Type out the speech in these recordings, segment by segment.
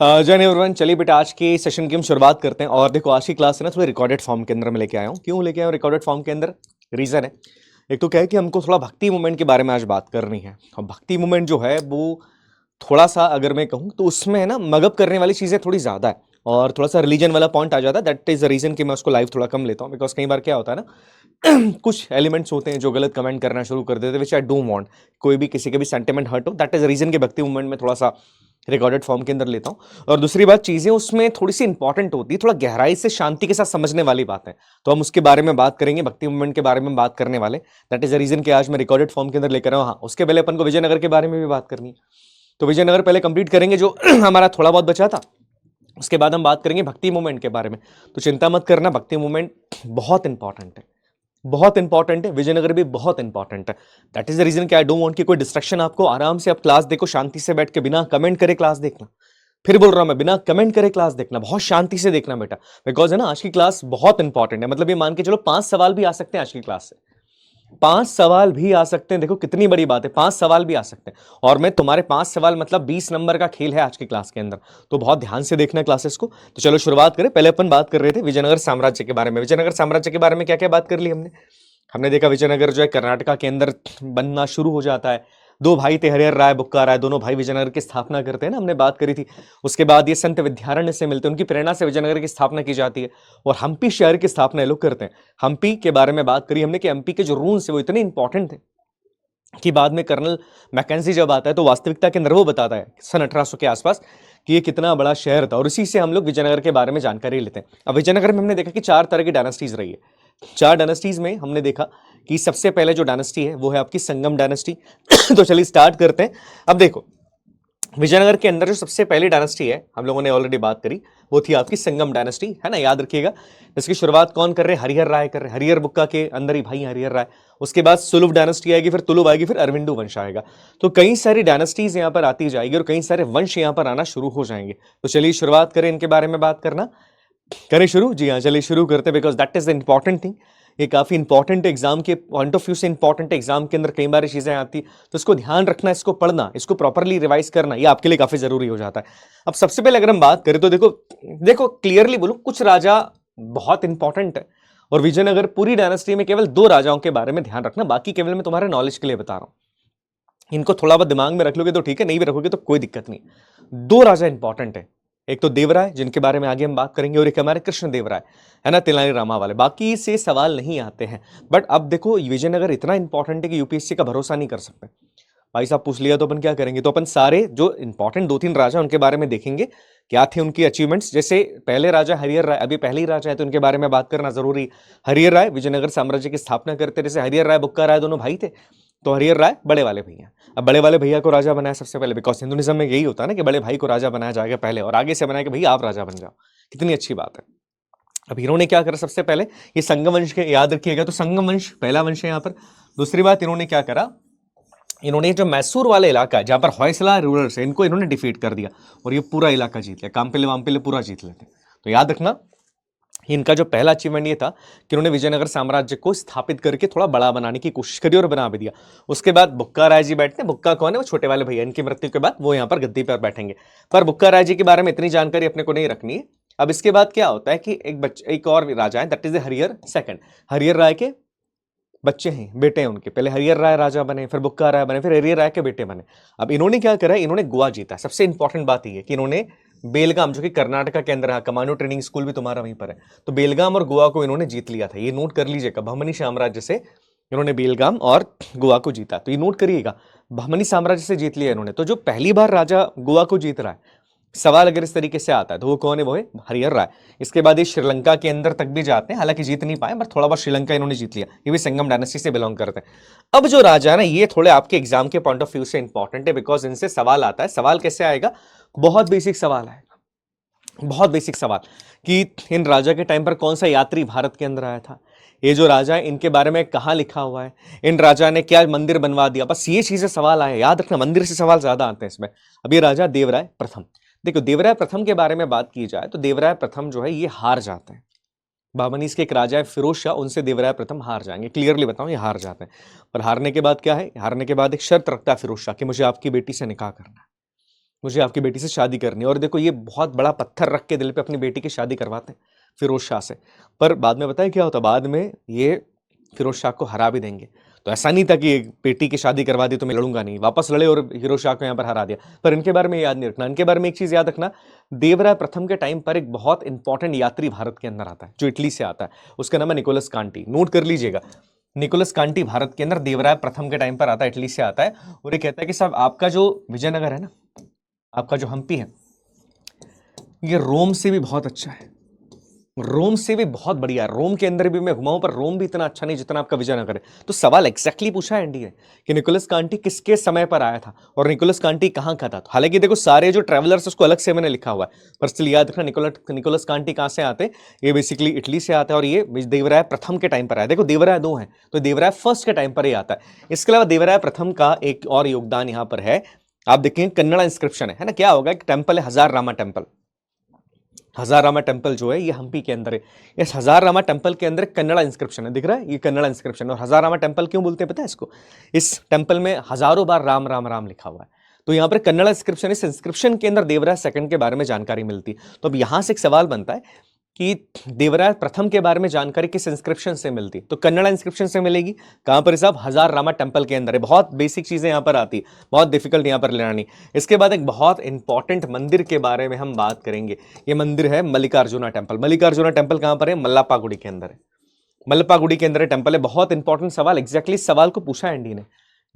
जय एवरीवन। चलिए बेटा, आज के सेशन की हम शुरुआत करते हैं। और देखो, आज की क्लास है ना थोड़ी रिकॉर्डेड फॉर्म के अंदर मैं लेके आया हूँ। क्यों लेके आया हूँ रिकॉर्डेड फॉर्म के अंदर? रीज़न है। एक तो क्या है कि हमको थोड़ा भक्ति मूवमेंट के बारे में आज बात करनी है। और भक्ति मूवमेंट जो है वो थोड़ा सा, अगर मैं कहूँ तो उसमें है ना मगअप करने वाली चीज़ें थोड़ी ज़्यादा है। और थोड़ा सा रिलीजन वाला पॉइंट आ जाता है। दैट इज़ द रीज़न कि मैं उसको लाइव थोड़ा कम लेता हूँ। बिकॉज कई बार क्या होता है ना कुछ एलिमेंट्स होते हैं जो गलत कमेंट करना शुरू कर देते हैं, विच आई डोंट वांट कोई भी किसी के भी सेंटिमेंट हर्ट हो। दैट इज रीजन कि भक्ति मूवमेंट में थोड़ा सा रिकॉर्डेड फॉर्म के अंदर लेता हूँ। और दूसरी बात, चीजें उसमें थोड़ी सी इंपॉर्टेंट होती है, थोड़ा गहराई से शांति के साथ समझने वाली बात है। तो हम उसके बारे में बात करेंगे, भक्ति मूवमेंट के बारे में बात करने वाले। दैट इज द रीजन कि आज मैं रिकॉर्डेड फॉर्म के अंदर लेकर आऊँ। हाँ, उसके पहले अपन को विजयनगर के बारे में भी बात करनी है। तो विजयनगर पहले कंप्लीट करेंगे जो हमारा थोड़ा बहुत बचा था। उसके बाद हम बात करेंगे भक्ति मूवमेंट के बारे में। तो चिंता मत करना, भक्ति मूवमेंट बहुत इंपॉर्टेंट है, बहुत इंपॉर्टेंट है। विजयनगर भी बहुत इंपॉर्टेंट है। दैट इज द रीजन कि आई डोंट वांट कि कोई डिस्ट्रक्शन आपको। आराम से आप क्लास देखो, शांति से बैठ के, बिना कमेंट करे क्लास देखना। फिर बोल रहा हूं मैं, बिना कमेंट करे क्लास देखना, बहुत शांति से देखना बेटा। बिकॉज है ना, आज की क्लास बहुत इंपॉर्टेंट है। मतलब ये मान के चलो 5 सवाल भी आ सकते हैं आज की क्लास से। 5 सवाल भी आ सकते हैं। देखो कितनी बड़ी बात है, 5 सवाल भी आ सकते हैं। और मैं तुम्हारे 5 सवाल मतलब 20 नंबर का खेल है आज की क्लास के अंदर। तो बहुत ध्यान से देखना क्लासेस को। तो चलो शुरुआत करें। पहले अपन बात कर रहे थे विजयनगर साम्राज्य के बारे में। विजयनगर साम्राज्य के बारे में क्या क्या बात कर ली हमने? हमने देखा विजयनगर जो है कर्नाटका के अंदर बनना शुरू हो जाता है। दो भाई थे, हरिहर राय, बुक्का राय, दोनों भाई विजयनगर की स्थापना करते हैं ना, हमने बात करी थी। उसके बाद ये संत विद्यारण्य से मिलते हैं, उनकी प्रेरणा से विजयनगर की स्थापना की जाती है। और हम्पी शहर की स्थापना ये लोग करते हैं। हम्पी के बारे में बात करी हमने कि हम्पी के जो रूल्स है वो इतने इंपॉर्टेंट थे कि बाद में कर्नल मैकेंजी जब आता है तो वास्तविकता के अंदर वो बताता है सन 1800 के आसपास कि ये कितना बड़ा शहर था। और इसी से हम लोग विजयनगर के बारे में जानकारी लेते हैं। अब विजयनगर में हमने देखा कि 4 तरह की डायनेस्टीज रही है। 4 डायनेस्टीज में हमने देखा कि सबसे पहले जो डायनेस्टी है वो है आपकी संगम डायनेस्टी। तो चलिए स्टार्ट करते हैं। अब देखो, विजयनगर के अंदर जो सबसे पहली डायनेस्टी है, हम लोगों ने ऑलरेडी बात करी, वो थी आपकी संगम डायनेस्टी, है ना, याद रखिएगा। इसकी शुरुआत कौन कर रहे? हरिहर राय कर रहे। हरिहर बुक्का के अंदर ही भाई हरिहर राय। उसके बाद सुलभ डायनेस्टी आएगी, फिर तुलुभ आएगी, फिर अरविंदु वंश आएगा। तो कई सारी डायनेस्टीज यहां पर आती जाएगी और कई सारे वंश यहां पर आना शुरू हो जाएंगे। तो चलिए शुरुआत करें इनके बारे में बात करना। करें शुरू? जी हाँ, चलिए शुरू करते हैं। Because that is the important thing. ये काफी इंपॉर्टेंट एग्जाम के पॉइंट ऑफ व्यू से इंपॉर्टेंट एग्जाम के अंदर कई बार चीजें आती, तो इसको ध्यान रखना, इसको पढ़ना, इसको प्रॉपरली रिवाइज करना, ये आपके लिए काफी जरूरी हो जाता है। अब सबसे पहले अगर हम बात करें तो देखो, देखो क्लियरली बोलूं, कुछ राजा बहुत इंपॉर्टेंट है। और विजयनगर पूरी डायनेस्टी में केवल 2 राजाओं के बारे में ध्यान रखना, बाकी केवल मैं तुम्हारे नॉलेज के लिए बता रहा हूं। इनको थोड़ा बहुत दिमाग में रख लोगे तो ठीक है, नहीं भी रखोगे तो कोई दिक्कत नहीं। 2 राजा इंपॉर्टेंट है। एक तो देवराय, जिनके बारे में आगे हम बात करेंगे, और एक हमारे कृष्ण देवराय, है ना, तिलारी रामा वाले। बाकी से सवाल नहीं आते हैं। बट अब देखो, विजयनगर इतना इंपॉर्टेंट है कि यूपीएससी का भरोसा नहीं कर सकते। भाई साहब पूछ लिया तो अपन क्या करेंगे? तो अपन सारे जो इंपॉर्टेंट 2-3 राजा उनके बारे में देखेंगे, क्या थे उनकी अचीवमेंट्स। जैसे पहले राजा हरिहर राय, अभी पहले ही राजा है तो उनके बारे में बात करना जरूरी। हरिहर राय विजयनगर साम्राज्य की स्थापना करते। जैसे हरिहर राय, बुक्का राय दोनों भाई थे। तो हरिहर राय बड़े वाले भैया। अब बड़े वाले भैया को राजा बनाया सबसे पहले, बिकॉज हिंदुइज्म में यही होता है ना कि बड़े भाई को राजा बनाया जाएगा पहले, और आगे से बनाया कि भैया आप राजा बन जाओ। कितनी अच्छी बात है। अब इन्होंने क्या करा सबसे पहले? ये संगम वंश के, याद रखिएगा, तो संगम वंश पहला वंश है यहाँ पर। दूसरी बात, इन्होंने क्या करा, इन्होंने जो मैसूर वाला इलाका है जहां पर होयसला रूलर्स है, इनको इन्होंने डिफीट कर दिया और ये पूरा इलाका जीत लिया। कामपिले वामपिले पूरा जीत लेते। तो याद रखना, इनका जो पहला अचीवमेंट ये था कि उन्होंने विजयनगर साम्राज्य को स्थापित करके थोड़ा बड़ा बनाने की कोशिश करी और बना भी दिया। उसके बाद बुक्का राय जी बैठते हैं। बुक्का कौन है? वो छोटे वाले भैया। इनकी मृत्यु के बाद वो यहाँ पर गद्दी पर बैठेंगे। पर बुक्का राय जी के बारे में इतनी जानकारी अपने को नहीं रखनी है। अब इसके बाद क्या होता है कि एक और राजा है, that is Harihar second. Harihar Raya के बच्चे हैं, बेटे हैं उनके। पहले हरिहर राय राजा बने, फिर बुक्का राय बने, फिर हरिहर राय के बेटे बने। अब इन्होंने क्या करा? इन्होंने गोवा जीता। सबसे इंपॉर्टेंट बात यह है कि इन्होंने बेलगाम, जो कि कर्नाटका के अंदर है, कमांडो ट्रेनिंग स्कूल भी तुम्हारा वहीं पर है, तो बेलगाम और गोवा को इन्होंने जीत लिया था। ये नोट कर लीजिएगा, बहमनी साम्राज्य से इन्होंने बेलगाम और गोवा को जीता। तो ये नोट करिएगा, बहमनी साम्राज्य से जीत लिया इन्होंने। तो जो पहली बार राजा गोवा को जीत रहा है, सवाल अगर इस तरीके से आता है तो वो कौन है? वो है हरिहर राय। इसके बाद ये श्रीलंका के अंदर तक भी जाते हैं, हालांकि जीत नहीं पाए, पर थोड़ा बहुत श्रीलंका इन्होंने जीत लिया। ये भी संगम डायनेस्टी से बिलोंग करते हैं। अब जो राजा है ना, ये थोड़े आपके एग्जाम के पॉइंट ऑफ व्यू से इंपॉर्टेंट है, बिकॉज इनसे सवाल आता है। सवाल कैसे आएगा? बहुत बेसिक सवाल है, बहुत बेसिक सवाल कि इन राजा के टाइम पर कौन सा यात्री भारत के अंदर आया था, ये जो राजा है इनके बारे में कहाँ लिखा हुआ है, इन राजा ने क्या मंदिर बनवा दिया। बस ये चीजें सवाल आए, याद रखना, मंदिर से सवाल ज्यादा आते हैं इसमें। अब ये राजा देवराय प्रथम, देखो देवराय प्रथम के बारे में बात की जाए तो देवराय प्रथम जो है ये हार जाते हैं। बामनीस के एक राजा है फिरोज शाह, उनसे देवराय प्रथम हार जाएंगे। क्लियरली बताऊं, ये हार जाते हैं। पर हारने के बाद क्या है? हारने के बाद एक शर्त रखता है फिरोज शाह कि मुझे आपकी बेटी से निकाह करना है। मुझे आपकी बेटी से शादी करनी है। और देखो ये बहुत बड़ा पत्थर रख के दिल पे अपनी बेटी की शादी करवाते हैं फिरोज शाह से। पर बाद में बताया क्या होता, बाद में ये फिरोज शाह को हरा भी देंगे। तो ऐसा नहीं था कि बेटी की शादी करवा दी तो मैं लड़ूंगा नहीं, वापस लड़े और फिरोज शाह को यहाँ पर हरा दिया। पर इनके बारे में याद नहीं रखना। इनके बारे में एक चीज याद रखना, देवराय प्रथम के टाइम पर एक बहुत इंपॉर्टेंट यात्री भारत के अंदर आता है जो इटली से आता है, उसका नाम है निकोलस कांटी। नोट कर लीजिएगा, निकोलस कांटी भारत के अंदर देवराय प्रथम के टाइम पर आता है, इटली से आता है। और ये कहता है कि साहब आपका जो विजयनगर है ना, आपका जो हम्पी है, ये रोम से भी बहुत अच्छा है, रोम से भी बहुत बढ़िया है। रोम के अंदर भी मैं घुमाऊं पर रोम भी इतना अच्छा नहीं जितना आपका विजयनगर है। तो सवाल एग्जैक्टली पूछा है एनडी ने कि निकोलस कांटी किसके समय पर आया था और निकोलस कांटी कहां का था। तो हालांकि देखो सारे जो ट्रैवलर्स उसको अलग से मैंने लिखा हुआ है, पर स्टिल याद रखना निकोलस कांटी कहां से आते हैं, ये बेसिकली इटली से आता है और ये देवराय प्रथम के टाइम पर आया। देखो देवराय दो है, तो देवराय फर्स्ट के टाइम पर ही आता है। इसके अलावा देवराय प्रथम का एक और योगदान यहां पर है, आप देखेंगे कन्नड़ा इंस्क्रिप्शन है ना। क्या होगा, एक टेम्पल है हजार रामा टेम्पल। हजार रामा टेम्पल जो है ये हम्पी के अंदर है। इस हजार रामा टेम्पल के अंदर कन्नड़ा इंस्क्रिप्शन है, दिख रहा है, ये कन्नड़ा इंस्क्रिप्शन। और हजार रामा टेम्पल क्यों बोलते हैं पता है इसको, इस टेम्पल में हजारों बार राम राम राम लिखा हुआ है। तो यहां पर कन्नड़ा इंस्क्रिप्शन, इस इंस्क्रिप्शन के अंदर देवराय सेकंड के बारे में जानकारी मिलती है। तो अब यहां से एक सवाल बनता है कि देवराय प्रथम के बारे में जानकारी किस इंस्क्रिप्शन से मिलती, तो कन्नड़ा इंस्क्रिप्शन से मिलेगी। कहां पर साहब, हजार रामा टेम्पल के अंदर है। बहुत बेसिक चीजें यहां पर आती, बहुत डिफिकल्ट यहां पर लेना नहीं। इसके बाद एक बहुत इंपॉर्टेंट मंदिर के बारे में हम बात करेंगे। ये मंदिर है मल्लिकार्जुना टेम्पल। मल्लिकार्जुना टेम्पल कहां पर है, मल्लापागुड़ी के अंदर है। मल्लपागुड़ी के अंदर टेम्पल है। बहुत इंपॉर्टेंट सवाल, एग्जैक्टली सवाल को पूछा एनडी ने।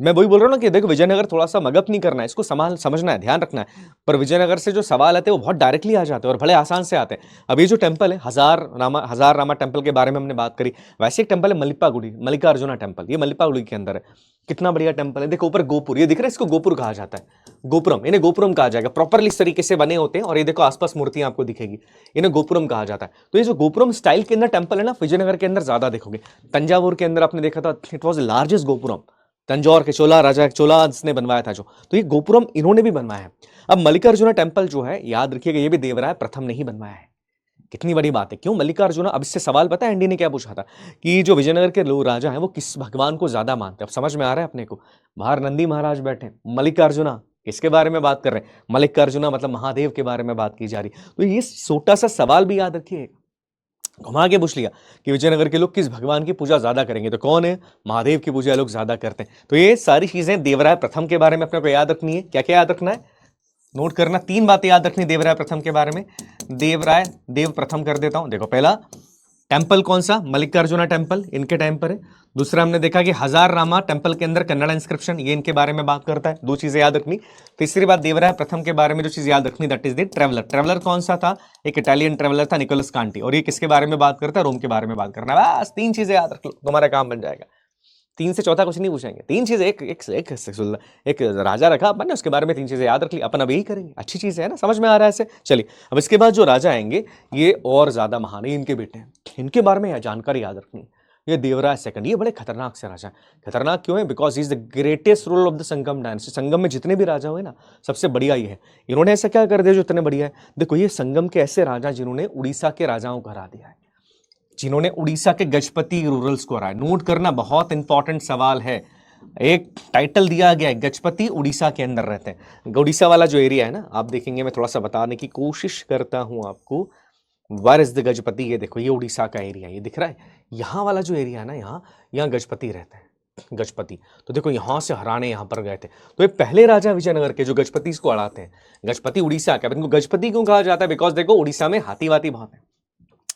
मैं वही बोल रहा हूं ना कि देखो विजयनगर थोड़ा सा मगअप नहीं करना है, इसको समझना है, ध्यान रखना है। पर विजयनगर से जो सवाल आते हैं वो बहुत डायरेक्टली आ जाते हैं और बड़े आसान से आते हैं। अब ये जो टेम्पल है हजार रामा टेम्पल के बारे में हमने बात करी, वैसे एक टेम्पल है मल्लिपागुड़ी, मल्लिकार्जुना टेम्पल, ये मल्लिपागुड़ी के अंदर है। कितना बढ़िया टेम्पल है, देखो ऊपर गोपुर, ये दिख रहा है, इसको गोपुर कहा जाता है। गोपुरम, इन्हें गोपुरम कहा जाएगा, प्रॉपरली इस तरीके से बने होते हैं। और ये देखो आसपास मूर्तियां आपको दिखेगी, इन्हें गोपुरम कहा जाता है। तो ये जो गोपुरम स्टाइल के अंदर टेम्पल है ना, विजयनगर के अंदर ज्यादा देखोगे। तंजावुर के अंदर आपने देखा था, it was largest gopuram, Tanjore के चोला राजा चोलास ने बनवाया था जो, तो ये गोपुरम इन्होंने भी बनवाया है। अब मल्लिकार्जुना टेम्पल जो है, याद रखिएगा, ये भी देवराय प्रथम ने ही बनवाया है। कितनी बड़ी बात है, क्यों मल्लिकार्जुना। अब इससे सवाल पता है एनडी ने क्या पूछा था, कि जो विजयनगर के लोग राजा हैं वो किस भगवान को ज्यादा मानते हैं। अब समझ में आ रहा है अपने को, बाहर नंदी महाराज बैठे, मल्लिकार्जुना किसके बारे में बात कर रहे हैं, मल्लिकार्जुना मतलब महादेव के बारे में बात की जा रही। तो ये छोटा सा सवाल भी याद रखिए, घुमा के पूछ लिया कि विजयनगर के लोग किस भगवान की पूजा ज्यादा करेंगे, तो कौन है, महादेव की पूजा लोग ज्यादा करते हैं। तो ये सारी चीजें देवराय प्रथम के बारे में अपने को याद रखनी है। क्या क्या याद रखना है, नोट करना, तीन बातें याद रखनी देवराय प्रथम के बारे में। देव प्रथम कर देता हूं। देखो पहला टेम्पल कौन सा, मल्लिकार्जुना टेम्पल, इनके टाइम पर है। दूसरा हमने देखा कि हजार रामा टेम्पल के अंदर कन्नड़ा इंस्क्रिप्शन, ये इनके बारे में बात करता है, दो चीजें याद रखनी। तीसरी बात देवराय प्रथम के बारे में जो चीज याद रखनी, that is the traveller. Traveller कौन सा था, एक इटालियन ट्रेवलर था, निकोलस कांटी। और ये किसके बारे में बात करता है, रोम के बारे में बात करना है। बस तीन चीजें याद रख लो, तुम्हारा काम बन जाएगा। तीन से चौथा कुछ नहीं पूछेंगे, तीन चीजें, एक राजा रखा अपन ने, उसके बारे में तीन चीजें याद रख ली, अपन अब यही करेंगे। अच्छी चीज है ना, समझ में आ रहा है ऐसे। चलिए अब इसके बाद जो राजा आएंगे ये और ज्यादा महान है, इनके बेटे हैं, इनके बारे में जानकारी याद रखनी है। ये देवराय सेकंड, ये बड़े खतरनाक से राजा हैं। खतरनाक क्यों है, because is the greatest ruler of the Sangama dynasty. Sangama में जितने भी राजा हुए ना, सबसे बढ़िया ये है। इन्होंने ऐसा क्या कर दिया जो इतने बढ़िया है, देखो ये संगम के ऐसे राजा जिन्होंने उड़ीसा के राजाओं को हरा दिया है, जिन्होंने उड़ीसा के गजपति रूरल्स को हराया। नोट करना, बहुत इंपॉर्टेंट सवाल है। एक टाइटल दिया गया है, गजपति उड़ीसा के अंदर रहते हैं। उड़ीसा वाला जो एरिया है ना, आप देखेंगे, मैं थोड़ा सा बताने की कोशिश करता हूं आपको। वेयर इज द गजपति, ये देखो, ये उड़ीसा का एरिया, ये दिख रहा है। यहाँ वाला जो एरिया है ना, यहाँ गजपति रहते हैं, गजपति। तो देखो यहां से हराने यहाँ पर गए थे। तो ये पहले राजा विजयनगर के जो गजपति को हराते हैं। गजपति उड़ीसा का, इनको गजपति क्यों कहा जाता है, बिकॉज देखो उड़ीसा में हाथी वाती बहुत है,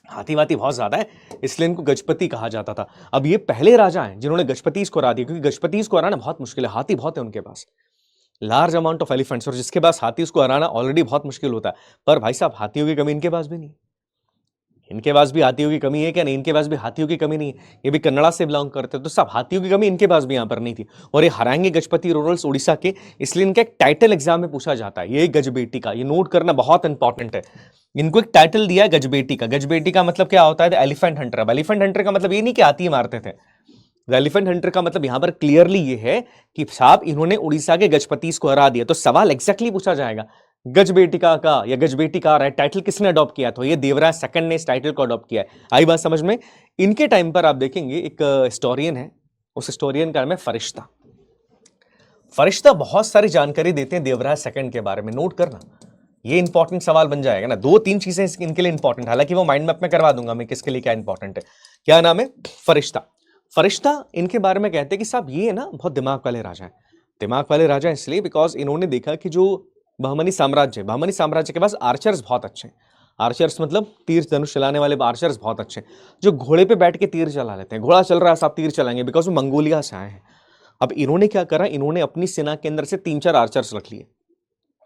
हाथी वाती बहुत ज्यादा है, इसलिए इनको गजपति कहा जाता था। अब ये पहले राजा हैं जिन्होंने गजपति को हरा दिया, क्योंकि गजपति को हराना बहुत मुश्किल है, हाथी बहुत है उनके पास, लार्ज अमाउंट ऑफ एलिफेंट्स। और जिसके पास हाथी उसको हराना ऑलरेडी बहुत मुश्किल होता है। पर भाई साहब हाथियों की कमी इनके पास भी नहीं, इनके पास भी हाथियों की कमी है क्या, नहीं, इनके पास भी हाथियों की कमी नहीं है। ये भी कन्नड़ा से बिलोंग करते हैं, तो सब हाथियों की कमी इनके पास भी यहाँ पर नहीं थी। और ये हराएंगे गजपति रूरल्स उड़ीसा के, इसलिए इनका एक टाइटल एग्जाम में पूछा जाता है, ये गजबेटी का। ये नोट करना बहुत इंपॉर्टेंट है। इनको एक टाइटल दिया है गजबेटी का। गजबेटी का मतलब क्या होता है, एलिफेंट हंटर। अब एलिफेंट हंटर का मतलब ये नहीं कि हाथी मारते थे, एलिफेंट हंटर का मतलब यहां पर क्लियरली ये है कि साहब इन्होंने उड़ीसा के गजपति को हरा दिया। तो सवाल एग्जैक्टली पूछा जाएगा, गजबेटिका का या गजबेटिका राइट टाइटल किसने अडॉप्ट किया, तो ये देवराय सेकंड ने इस टाइटल को अडॉप्ट किया है। आई बात समझ में। इनके टाइम पर आप देखेंगे एक हिस्टोरियन है, उस हिस्टोरियन का नाम है फरिश्ता। फरिश्ता बहुत सारी जानकारी देते हैं देवराज सेकंड के बारे में, नोट करना, ये इंपॉर्टेंट सवाल बन जाएगा ना। 2-3 चीजें इनके लिए इंपॉर्टेंट, हालांकि वो माइंड मैप में करवा दूंगा मैं किसके लिए क्या इंपॉर्टेंट है। क्या नाम है? फरिश्ता। फरिश्ता इनके बारे में कहते हैं कि साहब ये ना बहुत दिमाग वाले राजा है। दिमाग वाले राजा इसलिए बिकॉज इन्होंने देखा कि जो बहमनी साम्राज्य के पास आर्चर्स बहुत अच्छे हैं। आर्चर्स मतलब तीर धनुष चलाने वाले आर्चर्स बहुत अच्छे हैं, जो घोड़े पे बैठ के तीर चला लेते हैं। घोड़ा चल रहा है, साहब तीर चलाएंगे, बिकॉज वो मंगोलिया से आए हैं। अब इन्होंने क्या करा, इन्होंने अपनी सेना के अंदर से 3-4 आर्चर्स रख लिए,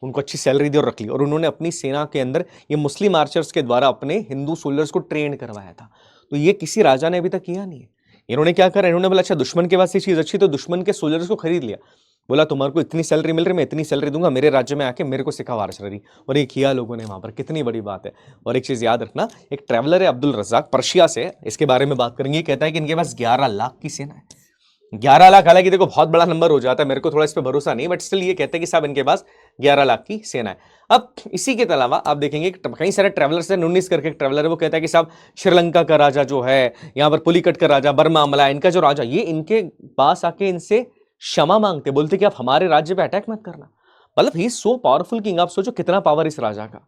उनको अच्छी सैलरी दी और रख ली, और उन्होंने अपनी सेना के अंदर ये मुस्लिम आर्चर्स के द्वारा अपने हिंदू सोल्जर्स को ट्रेन करवाया था। तो ये किसी राजा ने अभी तक किया नहीं है। इन्होंने क्या करा, इन्होंने बोला अच्छा दुश्मन के पास ये चीज अच्छी, तो दुश्मन के सोल्जर्स को खरीद लिया। बोला तुम्हारे को इतनी सैलरी मिल रही, मैं इतनी सैलरी दूंगा, मेरे राज्य में आके मेरे को सिखाओ आर्चरी। और ये किया लोगों ने वहां पर, कितनी बड़ी बात है। और एक चीज याद रखना, एक ट्रैवलर है अब्दुल रज्जाक, पर्शिया से, इसके बारे में बात करेंगे। कहता है कि इनके पास 11 लाख की सेना है। 11 लाख, हालांकि देखो बहुत बड़ा नंबर हो जाता है, मेरे को थोड़ा इस पर भरोसा नहीं, बट स्टिल ये कहते हैं कि साहब इनके पास 11 लाख की सेना है। अब इसी के अलावा आप देखेंगे कई सारे ट्रैवलर्स हैं, नुन्नीस करके एक ट्रैवलर है, वो कहता है कि साहब श्रीलंका का राजा जो है, यहाँ पर पुलिकट का राजा, बर्मा अमला, इनका जो राजा, ये इनके पास आके इनसे क्षमा मांगते, बोलते कि आप हमारे राज्य पे अटैक मत करना। मतलब ही सो पावरफुल किंग। आप सोचो कितना पावर इस राजा का,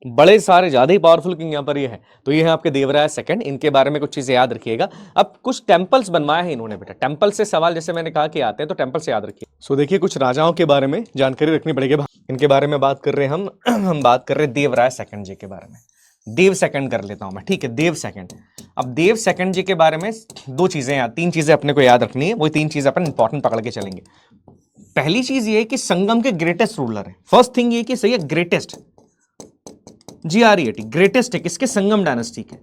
बड़े सारे ज्यादा ही पावरफुल किंग यहाँ पर ये है। तो ये है आपके देवराय सेकंड, इनके बारे में कुछ चीजें याद रखिएगा। अब कुछ टेंपल्स बनवाए हैं इन्होंने बेटा, टेंपल से सवाल जैसे मैंने कहा कि आते हैं, तो टेंपल से याद रखिए। सो देखिए कुछ राजाओं के बारे में जानकारी रखनी पड़ेगी, इनके बारे में बात कर रहे हैं हम बात कर रहे हैं देवराय सेकंड जी के बारे में। देव सेकंड कर लेता हूं मैं, ठीक है, देव सेकंड। अब देव सेकंड जी के बारे में 2 चीजें या 3 चीजें अपने को याद रखनी है, वो 3 चीजें अपन इंपॉर्टेंट पकड़ के चलेंगे। पहली चीज ये है कि संगम के ग्रेटेस्ट रूलर है। फर्स्ट थिंग ये कि सही है, ग्रेटेस्ट, GREAT, ग्रेटेस्ट है किसके? संगम डायनेस्टी के।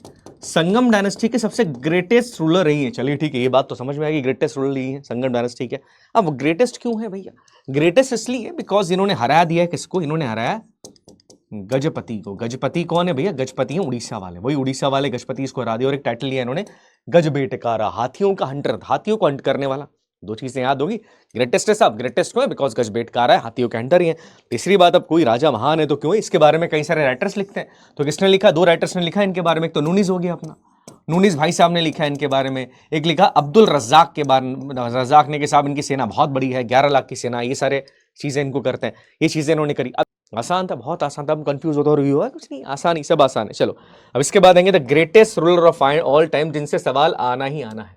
संगम डायनेस्टी के सबसे ग्रेटेस्ट रूलर रही है। चलिए ठीक है, ये बात तो समझ में आएगी, ग्रेटेस्ट रूलर रही है संगम डायनेस्टी के। अब ग्रेटेस्ट क्यों है भैया? ग्रेटेस्ट इसलिए बिकॉज इन्होंने हराया दिया है किसको? इन्होंने हराया गजपति को। गजपति कौन है भैया? गजपति है उड़ीसा वाले, वही उड़ीसा वाले गजपति इसको हरा दिया, और एक टाइटल लिया इन्होंने गजबेटकारा, हाथियों का हंटर, हाथियों को हंट करने वाला। 2 चीजें याद होगी, ग्रेटेस्ट है साहब, ग्रेटेस्ट क्यों है? बिकॉज गजबेटकारा है, हाथियों के हंटर ही है। तीसरी बात, अब कोई राजा महान है तो क्यों है? इसके बारे में कई सारे राइटर्स लिखते हैं। तो किसने लिखा? 2 राइटर्स ने लिखा इनके बारे में। एक तो नूनीस हो गया अपना, नूनीस भाई साहब ने लिखा है इनके बारे में। एक लिखा अब्दुल रज्जाक के बारे में, रज्जाक ने कि साहब इनकी सेना बहुत बड़ी है, 11 लाख की सेना, ये सारे चीजें इनको करते हैं, ये चीजें इन्होंने करी। आसान था, बहुत आसान था, हम कंफ्यूज होता हुआ कुछ नहीं, आसान ही, सब आसान है। चलो अब इसके बाद आएंगे the greatest ruler of all time, जिनसे सवाल आना ही आना है,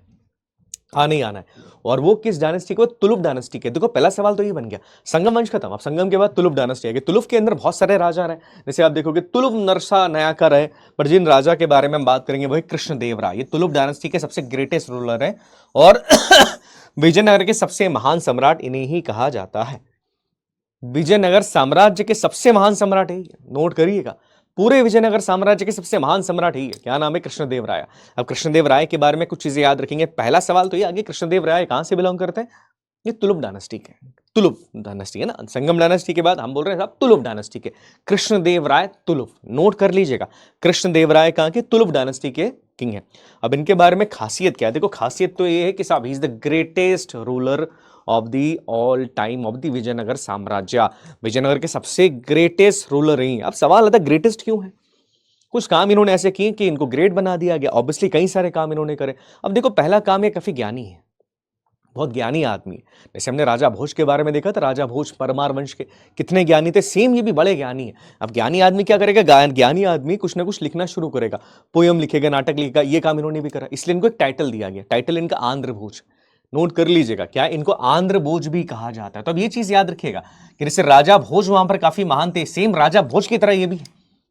आना ही आना है। और वो किस डायनेस्टी के? तुलुप डायनेस्टी के। देखो पहला सवाल तो ये बन गया, संगम वंश खत्म, अब संगम के बाद तुलुप डायनेस्टी है। तुलुप के अंदर बहुत सारे राजा रहे, जैसे आप देखोगे तुलुप नरसा नयाकर है, पर जिन राजा के बारे में हम बात करेंगे वही कृष्णदेव राय। ये तुलुप डायनेस्टी के सबसे ग्रेटेस्ट रूलर है, और विजयनगर के सबसे महान सम्राट इन्हें ही कहा जाता है। विजयनगर साम्राज्य के सबसे महान सम्राट है, नोट करिएगा, पूरे विजयनगर साम्राज्य के सबसे महान सम्राट ही है। क्या नाम है? कृष्णदेव राय। अब कृष्णदेव राय के बारे में कुछ चीजें याद रखेंगे। पहला सवाल तो ये आगे, कृष्णदेव राय कहां से बिलोंग करते हैं? ये तुलुप डायनेस्टी के, तुलुप डायनेस्टी है ना, संगम डायनेस्टी के बाद हम बोल रहे हैं साहब तुलुप डायनेस्टी के। कृष्णदेव राय तुलुप, नोट कर लीजिएगा, कृष्णदेव राय कहां के? तुलुप डायनेस्टी के किंग है। अब इनके बारे में खासियत क्या है? देखो खासियत तो ये है कि साहब he is the greatest ruler of the all time of the Vijayanagara साम्राज्य। विजयनगर के सबसे ग्रेटेस्ट रूलर रही। अब सवाल आता है ग्रेटेस्ट क्यों है? कुछ काम इन्होंने ऐसे किए कि इनको ग्रेट बना दिया गया। ऑब्वियसली कई सारे काम इन्होंने करे। अब देखो पहला काम, ये काफी ज्ञानी है, बहुत ज्ञानी आदमी है। जैसे हमने राजा भोज के बारे में देखा था, राजा भोज परमार वंश के कितने ज्ञानी थे, सेम ये भी बड़े ज्ञानी है। अब ज्ञानी आदमी क्या करेगा? ज्ञानी आदमी कुछ ना कुछ लिखना शुरू करेगा, पोयम लिखेगा, नाटक लिखेगा, ये काम इन्होंने भी करा, इसलिए इनको एक टाइटल दिया गया। टाइटल इनका आंध्र भोज, नोट कर लीजिएगा, क्या इनको आंध्र भोज भी कहा जाता है। तो अब ये चीज याद रखिएगा कि जैसे राजा भोज वहां पर काफी महान थे, सेम राजा भोज की तरह ये भी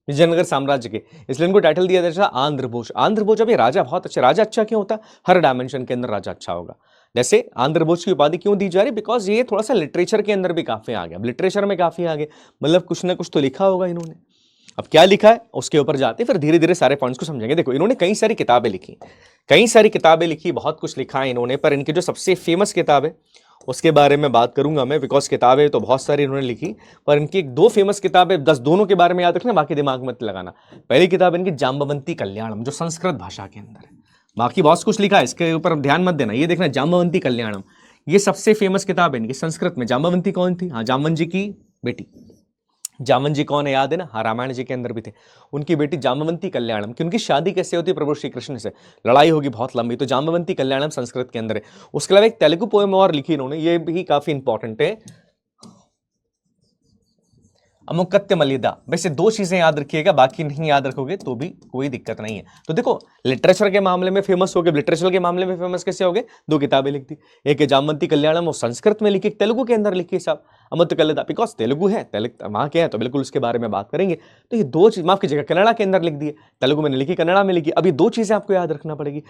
विजयनगर साम्राज्य के, इसलिए इनको टाइटल दिया जाता है आंध्र भोज। आंध्र भोज, अभी राजा बहुत अच्छा, राजा अच्छा क्यों होता? हर डायमेंशन के अंदर राजा अच्छा होगा। जैसे आंध्र भोज की उपाधि क्यों दी जा रही? बिकॉज ये थोड़ा सा लिटरेचर के अंदर भी काफी आगे, अब लिटरेचर में काफी आगे, मतलब कुछ ना कुछ तो लिखा होगा इन्होंने। अब क्या लिखा है उसके ऊपर जाते फिर धीरे धीरे सारे पॉइंट्स को समझेंगे। देखो इन्होंने कई सारी किताबें लिखी, कई सारी किताबें लिखी, बहुत कुछ लिखा है इन्होंने, पर इनकी जो सबसे फेमस किताब है उसके बारे में बात करूंगा मैं, बिकॉज किताबें तो बहुत सारी इन्होंने लिखी, पर इनकी 2 फेमस किताबें, 10 दोनों के बारे में याद रखना, बाकी दिमाग मत लगाना। पहली किताब इनकी जाम्बवंती कल्याणम, जो संस्कृत भाषा के अंदर है, बाकी बहुत कुछ लिखा है, इसके ऊपर ध्यान मत देना। ये देखना जाम्बवंती कल्याणम, ये सबसे फेमस किताब है इनकी संस्कृत में। जाम्बवंती कौन थी? हाँ, जामवंत जी की बेटी, जामन जी कौन है, याद है ना? हाँ, रामायण जी के अंदर भी थे। उनकी बेटी जामवंती कल्याणम, कि उनकी शादी कैसे होती है प्रभु श्री कृष्ण से, लड़ाई होगी बहुत लंबी, तो जामवंती कल्याणम संस्कृत के अंदर है। उसके अलावा एक तेलुगु पोएम और लिखी इन्होंने, ये भी काफी इंपॉर्टेंट है, अमुकत्य मलिदा। वैसे दो चीजें याद रखिएगा, बाकी नहीं याद रखोगे तो भी कोई दिक्कत नहीं है। तो देखो, लिटरेचर के मामले में फेमस हो गए, लिटरेचर के मामले में फेमस कैसे हो गए? दो किताबें लिख दी, एक है जामवंती कल्याणम, वो संस्कृत में लिखी, एक तेलुगु के अंदर लिखी साहब, अमुत्य कलिदा, बिकॉज तेलुगु है, तेलुगु वहां के हैं तो बिल्कुल उसके बारे में बात करेंगे। तो ये दो चीज, माफ कीजिएगा, कन्नड़ा के अंदर लिख दिए, तेलुगु में लिखी, कन्नड़ा में लिखी। अभी दो चीजें आपको याद रखना पड़ेगी।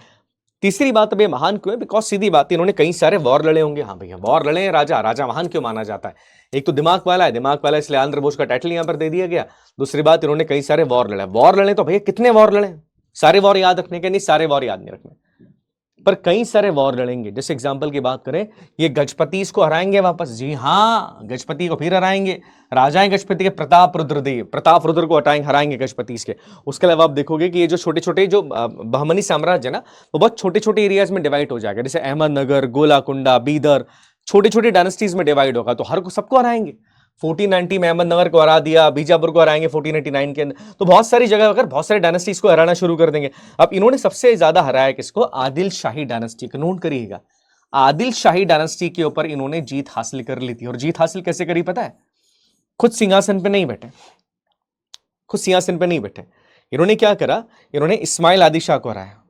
तीसरी बात, अब ये महान क्यों है? बिकॉज सीधी बात, इन्होंने कई सारे वॉर लड़े होंगे। हाँ भैया, वॉर लड़े हैं, राजा, राजा महान क्यों माना जाता है? एक तो दिमाग वाला है, दिमाग वाला इसलिए आंध्र बोस का टाइटल यहां पर दे दिया गया। दूसरी बात, इन्होंने कई सारे वॉर लड़े। वॉर लड़े तो भैया कितने वॉर लड़े? सारे वॉर याद रखने के नहीं, सारे वॉर याद नहीं रखने, पर कई सारे वॉर लड़ेंगे। जैसे एग्जांपल की बात करें, ये गजपति इसको हराएंगे वापस, जी हाँ, गजपति को फिर हराएंगे। राजा है गजपति के प्रताप रुद्रदेव, प्रताप रुद्र को हराएंगे गजपति इसके। उसके अलावा आप देखोगे कि ये जो छोटे छोटे जो बहमनी साम्राज्य ना, वो बहुत छोटे छोटे एरियाज में डिवाइड हो जाएगा। जैसे अहमदनगर, गोलाकुंडा, बीदर, छोटे छोटे डायनेस्टीज में डिवाइड होगा, तो हर को सबको हराएंगे। 1490 में अहमदनगर को हरा दिया, बीजापुर को हराएंगे 1489 के अंदर, तो बहुत सारी जगह अगर बहुत सारे डायनेस्टीज को हराना शुरू कर देंगे। अब इन्होंने सबसे ज्यादा हराया किसको? आदिल शाही डायनेस्टी को। नोट करिएगा, आदिल शाही डायनेस्टी के ऊपर इन्होंने जीत हासिल कर ली थी। और जीत हासिल कैसे करी पता है? खुद सिंहासन पे नहीं बैठे, खुद सिंहासन पे नहीं बैठे, इन्होंने क्या करा? इन्होंने इस्माइल आदिल शाह को हराया।